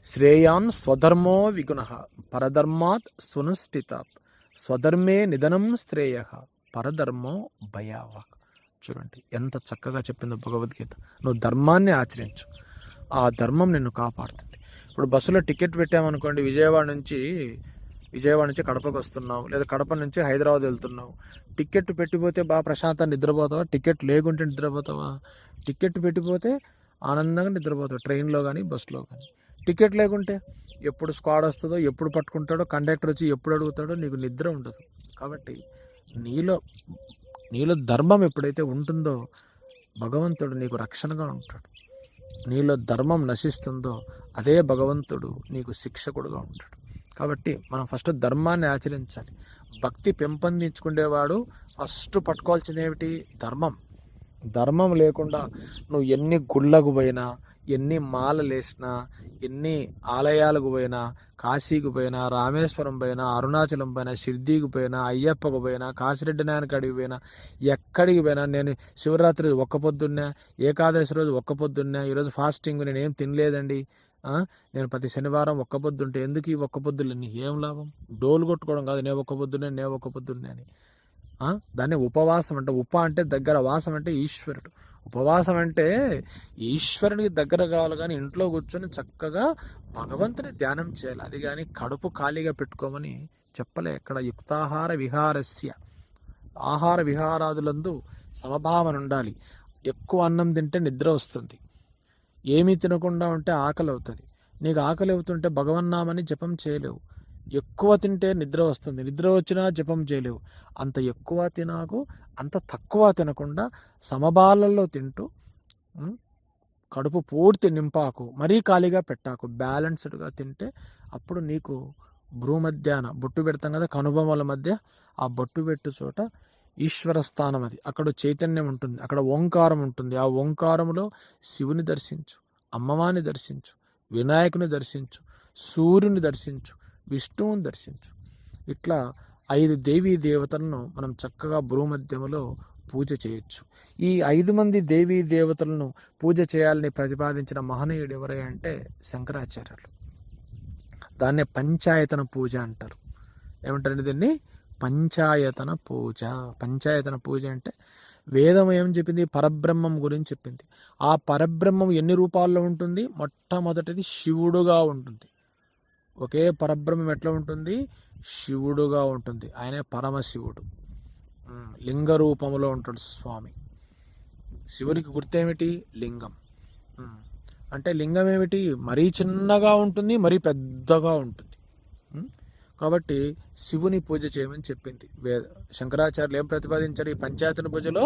శ్రేయాన్ స్వధర్మో విగుణః పరధర్మాత్ సునుష్ఠితాత్ స్వధర్మే నిధనం శ్రేయ పరధర్మో భయావహ. చూడండి ఎంత చక్కగా చెప్పిందో భగవద్గీత. నువ్వు ధర్మాన్ని ఆచరించు, ఆ ధర్మం నిన్ను కాపాడుతుంది. ఇప్పుడు బస్సులో టికెట్ పెట్టామనుకోండి, విజయవాడ నుంచి కడపకు వస్తున్నావు, లేదా కడప నుంచి హైదరాబాద్ వెళ్తున్నావు. టికెట్ పెట్టిపోతే బాగా ప్రశాంతంగా నిద్రపోతావా? టికెట్ లేకుంటే నిద్రపోతావా? టికెట్ పెట్టిపోతే ఆనందంగా నిద్రపోతావు, ట్రైన్లో కానీ బస్సులో కానీ. టికెట్ లేకుంటే ఎప్పుడు స్క్వాడ్ వస్తుందో, ఎప్పుడు పట్టుకుంటాడో, కండక్టర్ వచ్చి ఎప్పుడు అడుగుతాడో, నీకు నిద్ర ఉండదు. కాబట్టి నీలో ధర్మం ఎప్పుడైతే ఉంటుందో భగవంతుడు నీకు రక్షణగా ఉంటాడు. నీలో ధర్మం నశిస్తుందో అదే భగవంతుడు నీకు శిక్షకుడుగా ఉంటాడు. కాబట్టి మనం ఫస్ట్ ధర్మాన్ని ఆచరించాలి. భక్తి పెంపొందించుకునేవాడు ఫస్ట్ పట్టుకోవాల్సింది ఏమిటి? ధర్మం లేకుండా నువ్వు ఎన్ని గుళ్ళకు పోయినా, ఎన్ని మాలలు వేసినా, ఎన్ని ఆలయాలకు పోయినా, కాశీకి పోయినా, రామేశ్వరం పోయినా, అరుణాచలం పోయినా, షిర్డీకి పోయినా, అయ్యప్పకు పోయినా, కాశిరెడ్డి నాయనకాడికి పోయినా, ఎక్కడికి పోయినా, నేను శివరాత్రి ఒక్క పొద్దున్నే, ఏకాదశి రోజు ఒక్క పొద్దున్నే, ఈరోజు ఫాస్టింగ్ నేనేం తినలేదండి, నేను ప్రతి శనివారం ఒక్క పొద్దుంటే ఎందుకు ఈ ఒక్క పొద్దులు నీకు ఏం లాభం? డోలు కొట్టుకోవడం కాదు, నేను ఒక్క పొద్దున్నే అని. దాన్ని ఉపవాసం అంటే, అంటే దగ్గర, వాసం అంటే ఈశ్వరుడు. ఉపవాసం అంటే ఈశ్వరునికి దగ్గర కావాలి. కానీ ఇంట్లో కూర్చొని చక్కగా భగవంతుని ధ్యానం చేయాలి. అది కానీ కడుపు ఖాళీగా పెట్టుకోమని చెప్పలే ఎక్కడ. యుక్తాహార విహారస్య, ఆహార విహారాదులందు సమభావన ఉండాలి. ఎక్కువ అన్నం తింటే నిద్ర వస్తుంది, ఏమీ తినకుండా ఉంటే ఆకలి అవుతుంది. నీకు ఆకలి అవుతుంటే భగవన్నామని జపం చేయలేవు. ఎక్కువ తింటే నిద్ర వస్తుంది, నిద్ర వచ్చినా జపం చేయలేవు. అంత ఎక్కువ తినాకు, అంత తక్కువ తినకుండా సమబాలల్లో తింటూ కడుపు పూర్తి నింపాకు, మరీ ఖాళీగా పెట్టాకు, బ్యాలెన్స్డ్గా తింటే అప్పుడు నీకు భ్రూమధ్యాన బొట్టు పెడతాం కదా, కనుబొమ్మల మధ్య, ఆ బొట్టు పెట్టు చోట ఈశ్వర స్థానం, అది అక్కడ చైతన్యం ఉంటుంది, అక్కడ ఓంకారం ఉంటుంది. ఆ ఓంకారంలో శివుని దర్శించు, అమ్మవారిని దర్శించు, వినాయకుని దర్శించు, సూర్యుని దర్శించు, విష్ణువుని దర్శించు. ఇట్లా 5 దేవీ దేవతలను మనం చక్కగా భ్రూమధ్యములో పూజ చేయొచ్చు. ఈ 5 మంది దేవీ దేవతలను పూజ చేయాలని ప్రతిపాదించిన మహనీయుడు ఎవరై అంటే శంకరాచార్యులు. దాన్నే పంచాయతన పూజ అంటారు. ఏమంటారండి దీన్ని? పంచాయతన పూజ. పంచాయతన పూజ అంటే వేదం ఏం చెప్పింది? పరబ్రహ్మం గురించి చెప్పింది. ఆ పరబ్రహ్మం ఎన్ని రూపాల్లో ఉంటుంది? మొట్టమొదటిది శివుడుగా ఉంటుంది. ఒకే పరబ్రహ్మం ఎట్లా ఉంటుంది? శివుడుగా ఉంటుంది. ఆయనే పరమశివుడు, లింగ రూపంలో ఉంటాడు స్వామి. శివునికి గుర్తేమిటి? లింగం. అంటే లింగం ఏమిటి? మరీ చిన్నగా ఉంటుంది, మరీ పెద్దగా ఉంటుంది. కాబట్టి శివుని పూజ చేయమని చెప్పింది శంకరాచార్యులు. ఏం ప్రతిపాదించారు ఈ పంచాయతన పూజలో?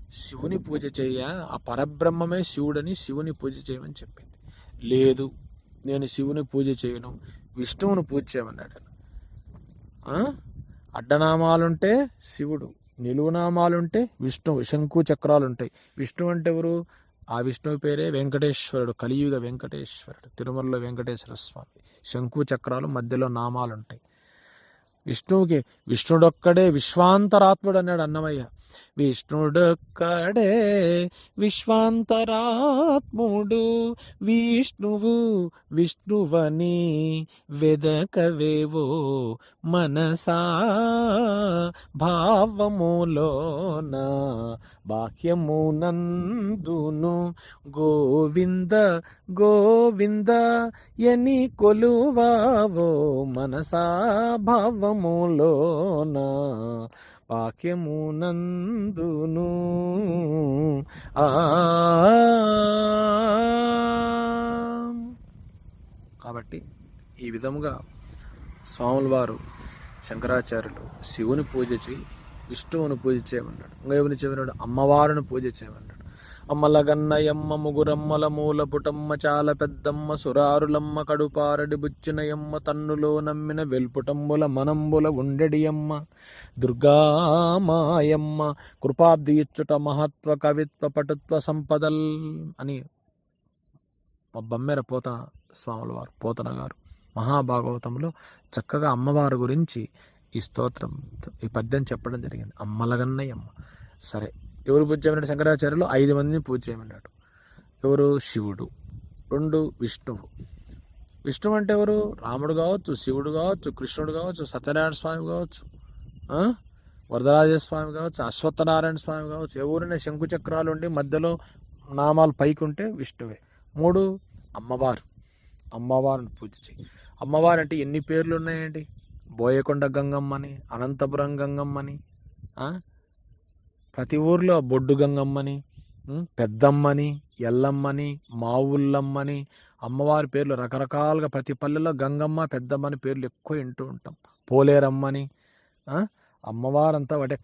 శివుని పూజ చేయ, ఆ పరబ్రహ్మమే శివుడని శివుని పూజ చేయమని చెప్పింది. లేదు నేను శివుని పూజ చేయను, విష్ణువుని పూజ చేయమన్నాడు. అడ్డనామాలుంటే శివుడు, నిలువునామాలుంటే విష్ణువు, శంకు చక్రాలు ఉంటాయి. విష్ణువు అంటే ఎవరు? ఆ విష్ణువు పేరే వెంకటేశ్వరుడు, కలియుగ వెంకటేశ్వరుడు, తిరుమలలో వెంకటేశ్వర స్వామి. శంకు చక్రాలు మధ్యలో నామాలు ఉంటాయి. విష్ణువుకి విష్ణుడొక్కడే విశ్వాంతరాత్ముడు అన్నాడు అన్నమయ్య. విష్ణుడొక్కడే విశ్వాంతరాత్ముడు, విష్ణువు విష్ణువని వెదకవేవో మనసా, భావములోన బాహ్యమునందును గోవింద గోవింద ఎని కొలువావో మనసా, భావములోన వాక్యమునందును. కాబట్టి ఈ విధముగా స్వాముల వారు శంకరాచార్యులు శివుని పూజ చేయి, విష్ణువుని పూజ చేయమన్నాడు. ఇంకా ఎవరిని చెప్పినాడు? అమ్మవారిని పూజ చేయమన్నాడు. అమ్మలగన్నయమ్మ ముగురమ్మల మూల పుటమ్మ చాలా పెద్దమ్మ సురారులమ్మ కడుపారడి బుచ్చినయమ్మ తన్నులో నమ్మిన వెల్పుటంబుల మనంబుల ఉండెడియమ్మ దుర్గామాయమ్మ కృపాబ్ది ఇచ్చుట మహత్వ కవిత్వ పటుత్వ సంపదల్ అని మా బమ్మెర పోతన స్వాముల వారు, పోతన గారు మహాభాగవతంలో చక్కగా అమ్మవారి గురించి ఈ స్తోత్రం, ఈ పద్యం చెప్పడం జరిగింది. అమ్మలగన్నయమ్మ. సరే, ఎవరు పూజ చేయమన్నాడు? శంకరాచార్యులు 5 మందిని పూజ చేయమన్నాడు. ఎవరు? శివుడు. 2 విష్ణువు. విష్ణువు అంటే ఎవరు? రాముడు కావచ్చు, శివుడు కావచ్చు, కృష్ణుడు కావచ్చు, సత్యనారాయణ స్వామి కావచ్చు, వరదరాజస్వామి కావచ్చు, అశ్వత్థనారాయణ స్వామి కావచ్చు. ఎవరైనా శంకు చక్రాలు ఉండి మధ్యలో నామాలు పైకి ఉంటే విష్ణువే. 3 అమ్మవారు. అమ్మవారిని పూజ చేయి. అమ్మవారు అంటే ఎన్ని పేర్లు ఉన్నాయండి? బోయకొండ గంగమ్మని, అనంతపురం గంగమ్మని, ప్రతి ఊర్లో బొడ్డు గంగమ్మని, పెద్దమ్మని, ఎల్లమ్మని, మావుల్లమ్మని అమ్మవారి పేర్లు రకరకాలుగా ప్రతి పల్లెలో గంగమ్మ పెద్దమ్మని పేర్లు ఎక్కువ వింటూ ఉంటాం. పోలేరమ్మని. అమ్మవారంతా ఒకటే,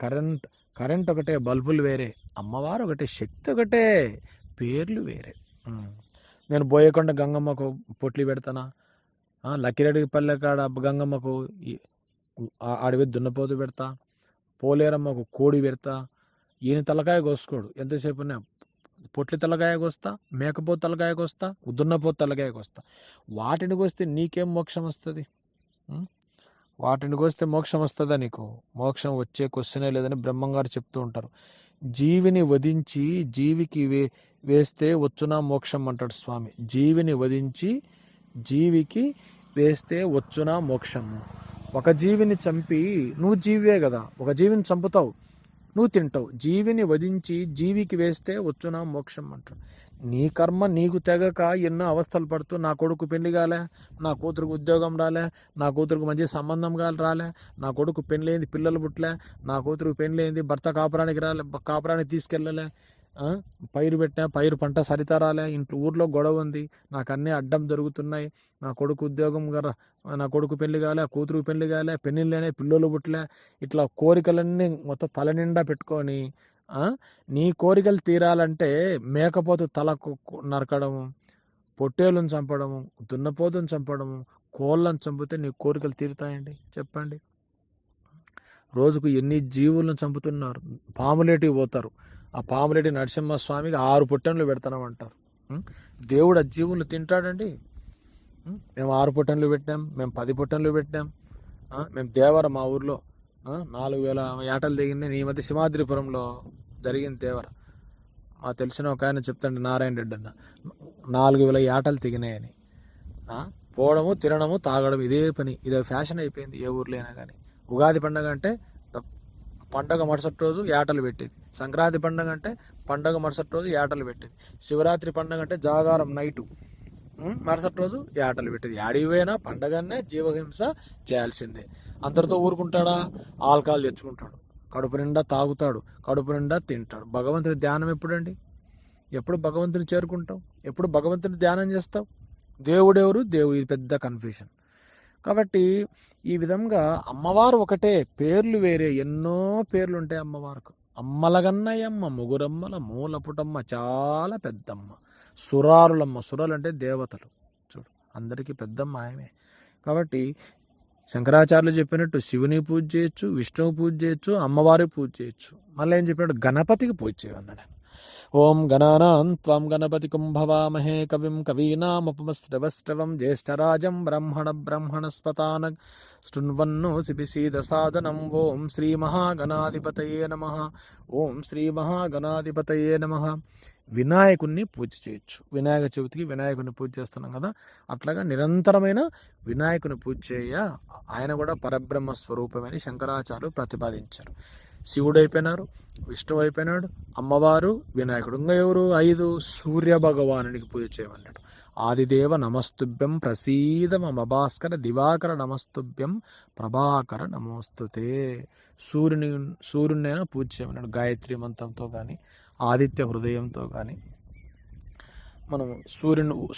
కరెంట్ ఒకటే, బల్బులు వేరే, అమ్మవారు ఒకటే, శక్తి ఒకటే, పేర్లు వేరే. నేను బోయకొండ గంగమ్మకు పొట్లు పెడతానా? లక్కిరెడ్డి పల్లె కాడ గంగమ్మకు అడవి దున్నపోతు పెడతా, పోలేరమ్మకు కోడి పెడతా. ఈయన తలకాయ కోసుకోడు, ఎంతసేపు పొట్లి తలకాయ కోస్తా, మేకపోతు తలకాయ కోస్తా, దున్నపోతు తలకాయ కోస్తా. వాటిని కోస్తే నీకేం మోక్షం వస్తుంది? వాటిని కోస్తే మోక్షం వస్తుందా నీకు? మోక్షం వచ్చే క్వశ్చనే లేదని బ్రహ్మంగారు చెప్తూ ఉంటారు. జీవిని వధించి జీవికి వేస్తే వచ్చునా మోక్షం అంటాడు స్వామి. జీవిని వధించి జీవికి వేస్తే వచ్చునా మోక్షము. ఒక జీవిని చంపి, నువ్వు జీవే కదా, ఒక జీవిని చంపుతావు, నువ్వు తింటావు. జీవిని వధించి జీవికి వేస్తే వచ్చునా మోక్షం అంటాడు. నీ కర్మ నీకు తెగక ఎన్నో అవస్థలు పడుతూ, నా కొడుకు పెళ్లి కాలే, నా కూతురుకు ఉద్యోగం రాలే, నా కూతురుకు మంచి సంబంధం రాలే, నా కొడుకు పెళ్ళైంది పిల్లలు పుట్టలే, నా కూతురుకు పెళ్ళైంది భర్త కాపురానికి రాలే, కాపురానికి తీసుకెళ్ళలే, పైరు పెట్టినా పైరు పంట సరితా రాలే, ఇంట్లో ఊర్లో గొడవ ఉంది, నాకు అన్నీ అడ్డం జరుగుతున్నాయి, నా కొడుకు ఉద్యోగం నా కొడుకు పెళ్లి కాలే, కూతురు పెళ్లి కాలే, పెళ్ళిళ్ళనే పిల్లలు పుట్టలే, ఇట్లా కోరికలన్నీ మొత్తం తల నిండా పెట్టుకొని నీ కోరికలు తీరాలంటే మేకపోతు తలకు నరకడము, పొట్టేలను చంపడము, దున్నపోతుని చంపడము, కోళ్ళను చంపితే నీ కోరికలు తీరుతాయండి? చెప్పండి. రోజుకు ఎన్ని జీవులను చంపుతున్నారు. పాములేటికి పోతారు, ఆ పాములేటి నరసింహస్వామికి 6 పొట్టెన్లు పెడతామంటారు. దేవుడు ఆ జీవులు తింటాడండి? మేము 6 పొట్టెన్లు పెట్టాం, మేము 10 పొట్టెన్లు పెట్టాం. మేము దేవర, మా ఊర్లో 4000 ఏటలు దిగింది. ఈ మధ్య సింహాద్రిపురంలో జరిగింది దేవర. మా తెలిసిన ఒక ఆయన చెప్తాండి, నారాయణ రెడ్డి అన్న, 4000 ఏటలు తెగినాయని. పోవడము, తినడము, తాగడం, ఇదే పని, ఇదే ఫ్యాషన్ అయిపోయింది ఏ ఊర్లో అయినా కానీ. ఉగాది పండగ అంటే పండగ మరుసటి రోజు ఏటలు పెట్టేది, సంక్రాంతి పండగ అంటే పండగ మరుసటి రోజు ఏటలు పెట్టేది, శివరాత్రి పండగ అంటే జాగారం నైటు, మరుసటి రోజు ఏటలు పెట్టేది. ఆడిపోయినా పండగనే జీవహింస చేయాల్సిందే. అందరితో ఊరుకుంటాడా? ఆల్కహాల్ తెచ్చుకుంటాడు, కడుపు నిండా తాగుతాడు, కడుపు నిండా తింటాడు. భగవంతుని ధ్యానం ఎప్పుడండి? ఎప్పుడు భగవంతుని చేరుకుంటావు? ఎప్పుడు భగవంతుని ధ్యానం చేస్తావు? దేవుడెవరు? దేవుడు, ఇది పెద్ద కన్ఫ్యూషన్. కాబట్టి ఈ విధంగా అమ్మవారు ఒకటే, పేర్లు వేరే, ఎన్నో పేర్లు ఉంటాయి అమ్మవారికి. అమ్మలగన్నయమ్మ ముగురమ్మల మూలపుటమ్మ చాలా పెద్దమ్మ. సురారులమ్మ, సురాలు అంటే దేవతలు. చూడు, అందరికీ పెద్దమ్మ ఆయమే. కాబట్టి శంకరాచార్యులు చెప్పినట్టు శివుని పూజ చేయొచ్చు, విష్ణువు పూజ చేయొచ్చు, అమ్మవారి పూజ చేయొచ్చు. మళ్ళీ ఏం చెప్పినట్టు గణపతికి పూజ చేయమన్నాడు. ఓం గణానాం త్వం గణపతికం భవామహే కవిం కవీనాముపమశ్రవశ్రవం జ్యేష్ఠరాజం బ్రహ్మణస్పతాన శృణ్వన్నోతిభిసీద సాదనం. ఓం శ్రీ మహాగణాధిపతయే నమః. ఓం శ్రీ మహాగణాధిపతయే నమః. వినాయకుడిని పూజ చేయొచ్చు. వినాయక చవితికి వినాయకుడిని పూజ చేస్తున్నాం కదా, అట్లాగా నిరంతరమైన వినాయకుని పూజ చేయ. ఆయన కూడా పరబ్రహ్మ స్వరూపమని శంకరాచార్యులు ప్రతిపాదించారు. శివుడు అయిపోయినారు, విష్ణువు అయిపోయినాడు, అమ్మవారు, వినాయకుడు. ఇంకా ఎవరు? 5 సూర్య భగవానునికి పూజ చేయమన్నాడు. ఆదిదేవ నమస్తుభ్యం ప్రసీద మమ భాస్కర దివాకర నమస్తుభ్యం ప్రభాకర నమోస్తుతే. సూర్యునైనా పూజ చేయమన్నాడు. గాయత్రి మంత్రంతో కానీ, ఆదిత్య హృదయంతో కానీ మనం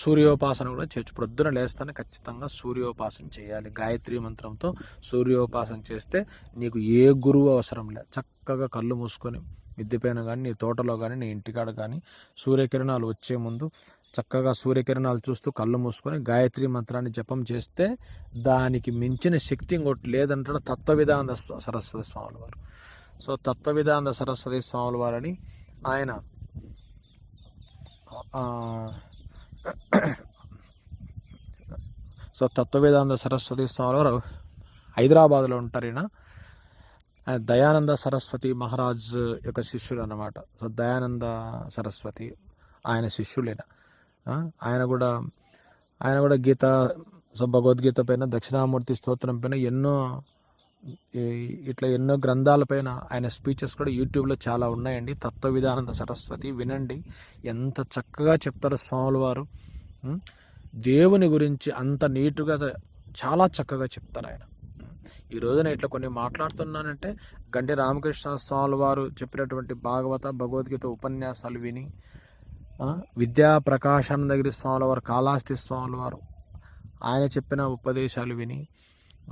సూర్యోపాసన కూడా చేయొచ్చు. ప్రొద్దున లేస్తానే ఖచ్చితంగా సూర్యోపాసన చేయాలి. గాయత్రి మంత్రంతో సూర్యోపాసన చేస్తే నీకు ఏ గురువు అవసరం లేదు. చక్కగా కళ్ళు మూసుకొని మిద్దెపైన కానీ, నీ తోటలో కానీ, నీ ఇంటికాడ కానీ సూర్యకిరణాలు వచ్చే ముందు చక్కగా సూర్యకిరణాలు చూస్తూ కళ్ళు మూసుకొని గాయత్రి మంత్రాన్ని జపం చేస్తే దానికి మించిన శక్తి ఇంకోటి లేదంటాడు తత్వవిధానంద సరస్వతి స్వాముల వారు. సో తత్వవిధానంద సరస్వతి స్వాముల వారని ఆయన సో తత్వవేదానంద సరస్వతి స్వామి వారు హైదరాబాద్లో ఉంటారు. ఈయన దయానంద సరస్వతి మహారాజ్ యొక్క శిష్యుడు అన్నమాట. సో దయానంద సరస్వతి ఆయన శిష్యులైన ఆయన కూడా గీత, సో భగవద్గీత పైన, దక్షిణామూర్తి స్తోత్రం పైన ఎన్నో గ్రంథాలపైన ఆయన స్పీచెస్ కూడా యూట్యూబ్లో చాలా ఉన్నాయండి. తత్వవిధానంద సరస్వతి వినండి, ఎంత చక్కగా చెప్తారు స్వాముల వారు. దేవుని గురించి అంత నీటుగా చాలా చక్కగా చెప్తారు ఆయన. ఈ రోజున ఇట్లా కొన్ని మాట్లాడుతున్నానంటే గంటి రామకృష్ణ స్వాముల వారు చెప్పినటువంటి భాగవత భగవద్గీత ఉపన్యాసాలు విని, విద్యా ప్రకాశానందగిరి స్వాముల వారు, కాళహస్తి స్వాముల వారు ఆయన చెప్పిన ఉపదేశాలు విని,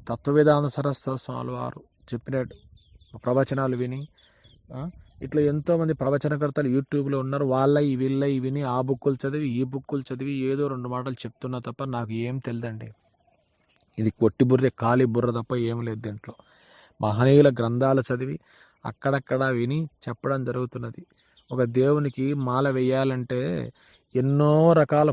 తత్వవేదాంత సరస్వతి స్వాముల వారు చెప్పిన ప్రవచనాలు విని, ఇట్లా ఎంతోమంది ప్రవచనకర్తలు యూట్యూబ్లో ఉన్నారు. వీళ్ళ విని ఆ బుక్కులు చదివి ఈ బుక్కులు చదివి ఏదో 2 మాటలు చెప్తున్నా తప్ప నాకు ఏం తెలియదండి. ఇది కొట్టి బుర్రే, ఖాళీ బుర్ర తప్ప ఏం లేదు దీంట్లో. మహనీయుల గ్రంథాలు చదివి అక్కడక్కడ విని చెప్పడం జరుగుతున్నది. ఒక దేవునికి మాల వేయాలంటే ఎన్నో రకాల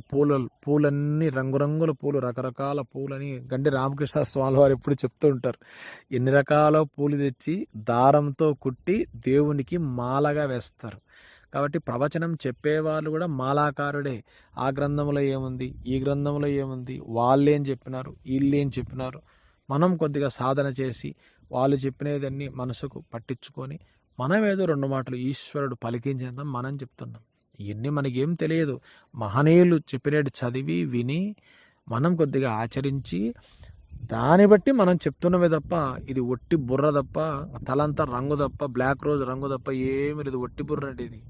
పూలన్నీ రంగురంగుల పూలు, రకరకాల పూలని గండి రామకృష్ణ స్వామి వారు ఎప్పుడు చెప్తూ ఉంటారు. ఎన్ని రకాల పూలు తెచ్చి దారంతో కుట్టి దేవునికి మాలగా వేస్తారు. కాబట్టి ప్రవచనం చెప్పేవాళ్ళు కూడా మాలాకారుడే. ఆ గ్రంథంలో ఏముంది, ఈ గ్రంథంలో ఏముంది, వాళ్ళేం చెప్పినారు, వీళ్ళేం చెప్పినారు, మనం కొద్దిగా సాధన చేసి వాళ్ళు చెప్పినదన్నీ మనసుకు పట్టించుకొని మనం ఏదో 2 మాటలు ఈశ్వరుడు పలికించేద్దాం మనం చెప్తున్నాం. ఇవన్నీ మనకేం తెలియదు. మహనీయులు చెప్పినట్టు చదివి విని మనం కొద్దిగా ఆచరించి దాన్ని బట్టి మనం చెప్తున్నవే తప్ప ఇది ఒట్టి బుర్ర తప్ప, తలంతా రంగు తప్ప, బ్లాక్ రోజ్ రంగు తప్ప ఏమి లేదు. ఒట్టి బుర్ర అంటే ఇది.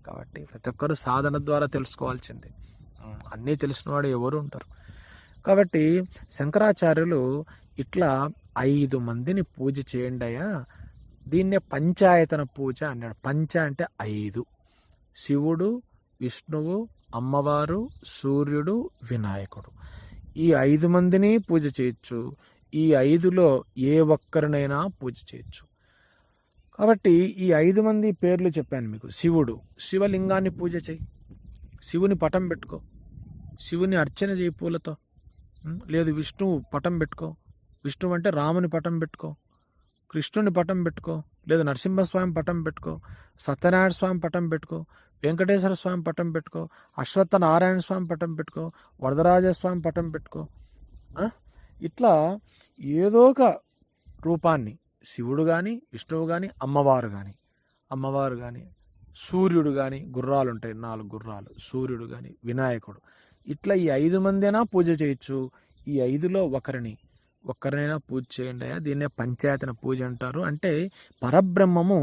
కాబట్టి ప్రతి ఒక్కరు సాధన ద్వారా తెలుసుకోవాల్సిందే. అన్నీ తెలిసినవాడు ఎవరు ఉంటారు. కాబట్టి శంకరాచార్యులు ఇట్లా 5 మందిని పూజ చేయండి అయ్యా, దీన్నే పంచాయతన పూజ అన్నాడు. పంచ అంటే 5: శివుడు, విష్ణువు, అమ్మవారు, సూర్యుడు, వినాయకుడు. ఈ 5 మందిని పూజ చేయొచ్చు. ఈ 5లో ఏ ఒక్కరినైనా పూజ చేయొచ్చు. కాబట్టి ఈ 5 మంది పేర్లు చెప్పాను మీకు. శివుడు, శివలింగాన్ని పూజ చేయి, శివుని పటం పెట్టుకో, శివుని అర్చన చేయి పూలతో. లేదు విష్ణువు పటం పెట్టుకో, విష్ణువు అంటే రాముని పటం పెట్టుకో, కృష్ణుని పటం పెట్టుకో, లేదా నరసింహస్వామి పటం పెట్టుకో, సత్యనారాయణ స్వామి పటం పెట్టుకో, వెంకటేశ్వర స్వామి పటం పెట్టుకో, అశ్వత్థనారాయణ స్వామి పటం పెట్టుకో, వరదరాజస్వామి పటం పెట్టుకో. ఇట్లా ఏదో ఒక రూపాన్ని, శివుడు కానీ, విష్ణువు కానీ, అమ్మవారు కానీ, సూర్యుడు కానీ, గుర్రాలు ఉంటాయి 4 గుర్రాలు, సూర్యుడు కానీ, వినాయకుడు. ఇట్లా ఈ 5 మందైనా పూజ చేయొచ్చు. ఈ 5లో ఒక్కరినైనా పూజ చేయండి. దీన్నే పంచాయతన పూజ అంటారు. అంటే పరబ్రహ్మము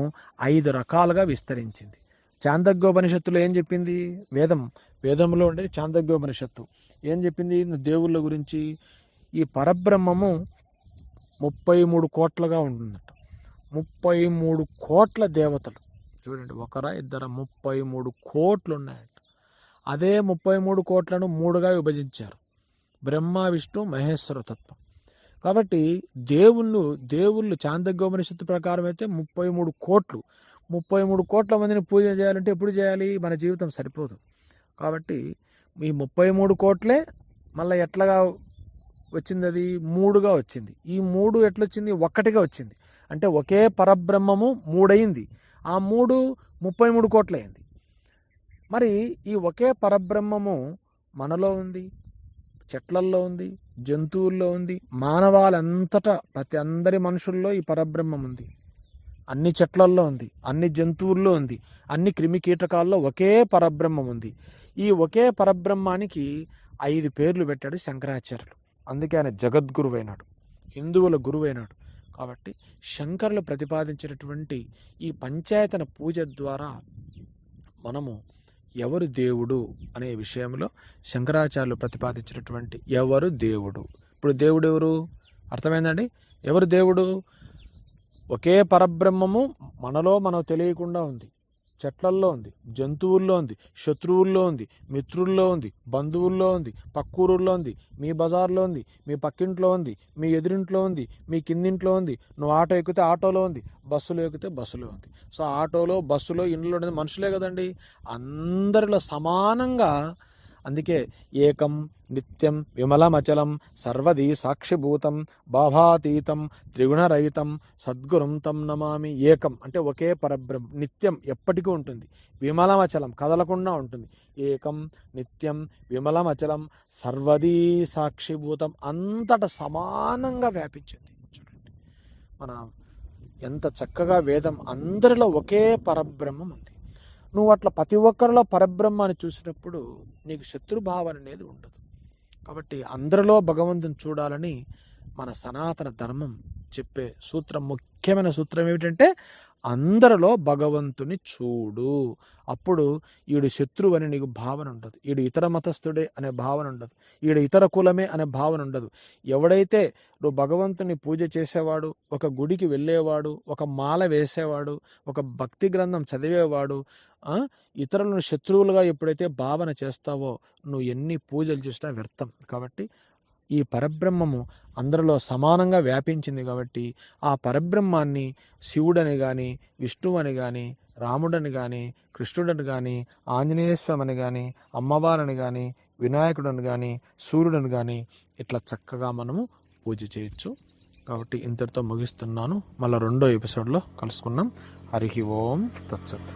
5 రకాలుగా విస్తరించింది. చాందోగ్యోపనిషత్తులో ఏం చెప్పింది? వేదంలో ఉండేది చాందోగ్యోపనిషత్తు ఏం చెప్పింది దేవుళ్ళ గురించి? ఈ పరబ్రహ్మము 33 కోట్లుగా ఉంటుందట. 33 కోట్ల దేవతలు, చూడండి, ఒకరా ఇద్దరా 33 కోట్లు ఉన్నాయంట. అదే 33 కోట్లను 3గా విభజించారు, బ్రహ్మ విష్ణు మహేశ్వర తత్వం. కాబట్టి దేవుళ్ళు చాంద్రోపనిషత్తు ప్రకారం అయితే 33 కోట్లు. 33 కోట్ల మందిని పూజ చేయాలంటే ఎప్పుడు చేయాలి? మన జీవితం సరిపోదు. కాబట్టి ఈ 33 కోట్లే మళ్ళీ ఎట్లాగా వచ్చింది? అది 3గా వచ్చింది. ఈ 3 ఎట్లొచ్చింది? 1గా వచ్చింది. అంటే ఒకే పరబ్రహ్మము 3 అయింది. ఆ 3 33 కోట్లయింది. మరి ఈ ఒకే పరబ్రహ్మము మనలో ఉంది, చెట్లల్లో ఉంది, జంతువుల్లో ఉంది, మానవాళంతటా ప్రతి అందరి మనుషుల్లో ఈ పరబ్రహ్మం ఉంది. అన్ని చెట్లల్లో ఉంది, అన్ని జంతువుల్లో ఉంది, అన్ని క్రిమి కీటకాల్లో ఒకే పరబ్రహ్మం ఉంది. ఈ ఒకే పరబ్రహ్మానికి 5 పేర్లు పెట్టాడు శంకరాచార్యులు. అందుకే ఆయన జగద్గురువైనాడు, హిందువుల గురువైనాడు. కాబట్టి శంకరులు ప్రతిపాదించినటువంటి ఈ పంచాయతన పూజ ద్వారా మనము ఎవరు దేవుడు అనే విషయంలో శంకరాచార్యులు ప్రతిపాదించినటువంటి ఎవరు దేవుడు. ఇప్పుడు దేవుడు ఎవరు అర్థమైందండి? ఎవరు దేవుడు? ఒకే పరబ్రహ్మము మనలో మనకు తెలియకుండా ఉంది, చెట్లల్లో ఉంది, జంతువుల్లో ఉంది, శత్రువుల్లో ఉంది, మిత్రుల్లో ఉంది, బంధువుల్లో ఉంది, పక్కూరుల్లో ఉంది, మీ బజార్లో ఉంది, మీ పక్కింట్లో ఉంది, మీ ఎదురింట్లో ఉంది, మీ కిందింట్లో ఉంది. నువ్వు ఆటో ఎక్కితే ఆటోలో ఉంది, బస్సులో ఎక్కితే బస్సులో ఉంది. సో ఆటోలో, బస్సులో, ఇంట్లో ఉండేది మనుషులే కదండి, అందరిలో సమానంగా. అందుకే ఏకం నిత్యం విమలమచలం సర్వదీ సాక్షిభూతం భావాతీతం త్రిగుణరహితం సద్గురుం తం నమామి. ఏకం అంటే ఒకే పరబ్రహ్మ, నిత్యం ఎప్పటికీ ఉంటుంది, విమలమచలం కదలకుండా ఉంటుంది. ఏకం నిత్యం విమలమచలం సర్వదీ సాక్షిభూతం, అంతటా సమానంగా వ్యాపించింది. చూడండి మన ఎంత చక్కగా వేదం, అందరిలో ఒకే పరబ్రహ్మం ఉంది. నువ్వు అట్లా ప్రతి ఒక్కరిలో పరబ్రహ్మాన్ని చూసినప్పుడు నీకు శత్రుభావన అనేది ఉండదు. కాబట్టి అందరిలో భగవంతుని చూడాలని మన సనాతన ధర్మం చెప్పే సూత్రం, ముఖ్యమైన సూత్రం ఏమిటంటే అందరిలో భగవంతుని చూడు. అప్పుడు ఈడు శత్రువు అని నీకు భావన ఉండదు, ఈడు ఇతర మతస్థుడే అనే భావన ఉండదు, ఈడు ఇతర కులమే అనే భావన ఉండదు. ఎవడైతే నువ్వు భగవంతుని పూజ చేసేవాడు, ఒక గుడికి వెళ్ళేవాడు, ఒక మాల వేసేవాడు, ఒక భక్తి గ్రంథం చదివేవాడు, ఇతరులను శత్రువులుగా ఎప్పుడైతే భావన చేస్తావో నువ్వు ఎన్ని పూజలు చేసినా వ్యర్థం. కాబట్టి ఈ పరబ్రహ్మము అందరిలో సమానంగా వ్యాపించింది. కాబట్టి ఆ పరబ్రహ్మాన్ని శివుడని కానీ, విష్ణువని కానీ, రాముడని కానీ, కృష్ణుడని కానీ, ఆంజనేయస్వామిని కానీ, అమ్మవారిని కానీ, వినాయకుడని కానీ, సూర్యుడని కానీ ఇట్లా చక్కగా మనము పూజ చేయొచ్చు. కాబట్టి ఇంతటితో ముగిస్తున్నాను. మళ్ళీ 2వ ఎపిసోడ్లో కలుసుకున్నాం. హరి ఓం తత్సత్.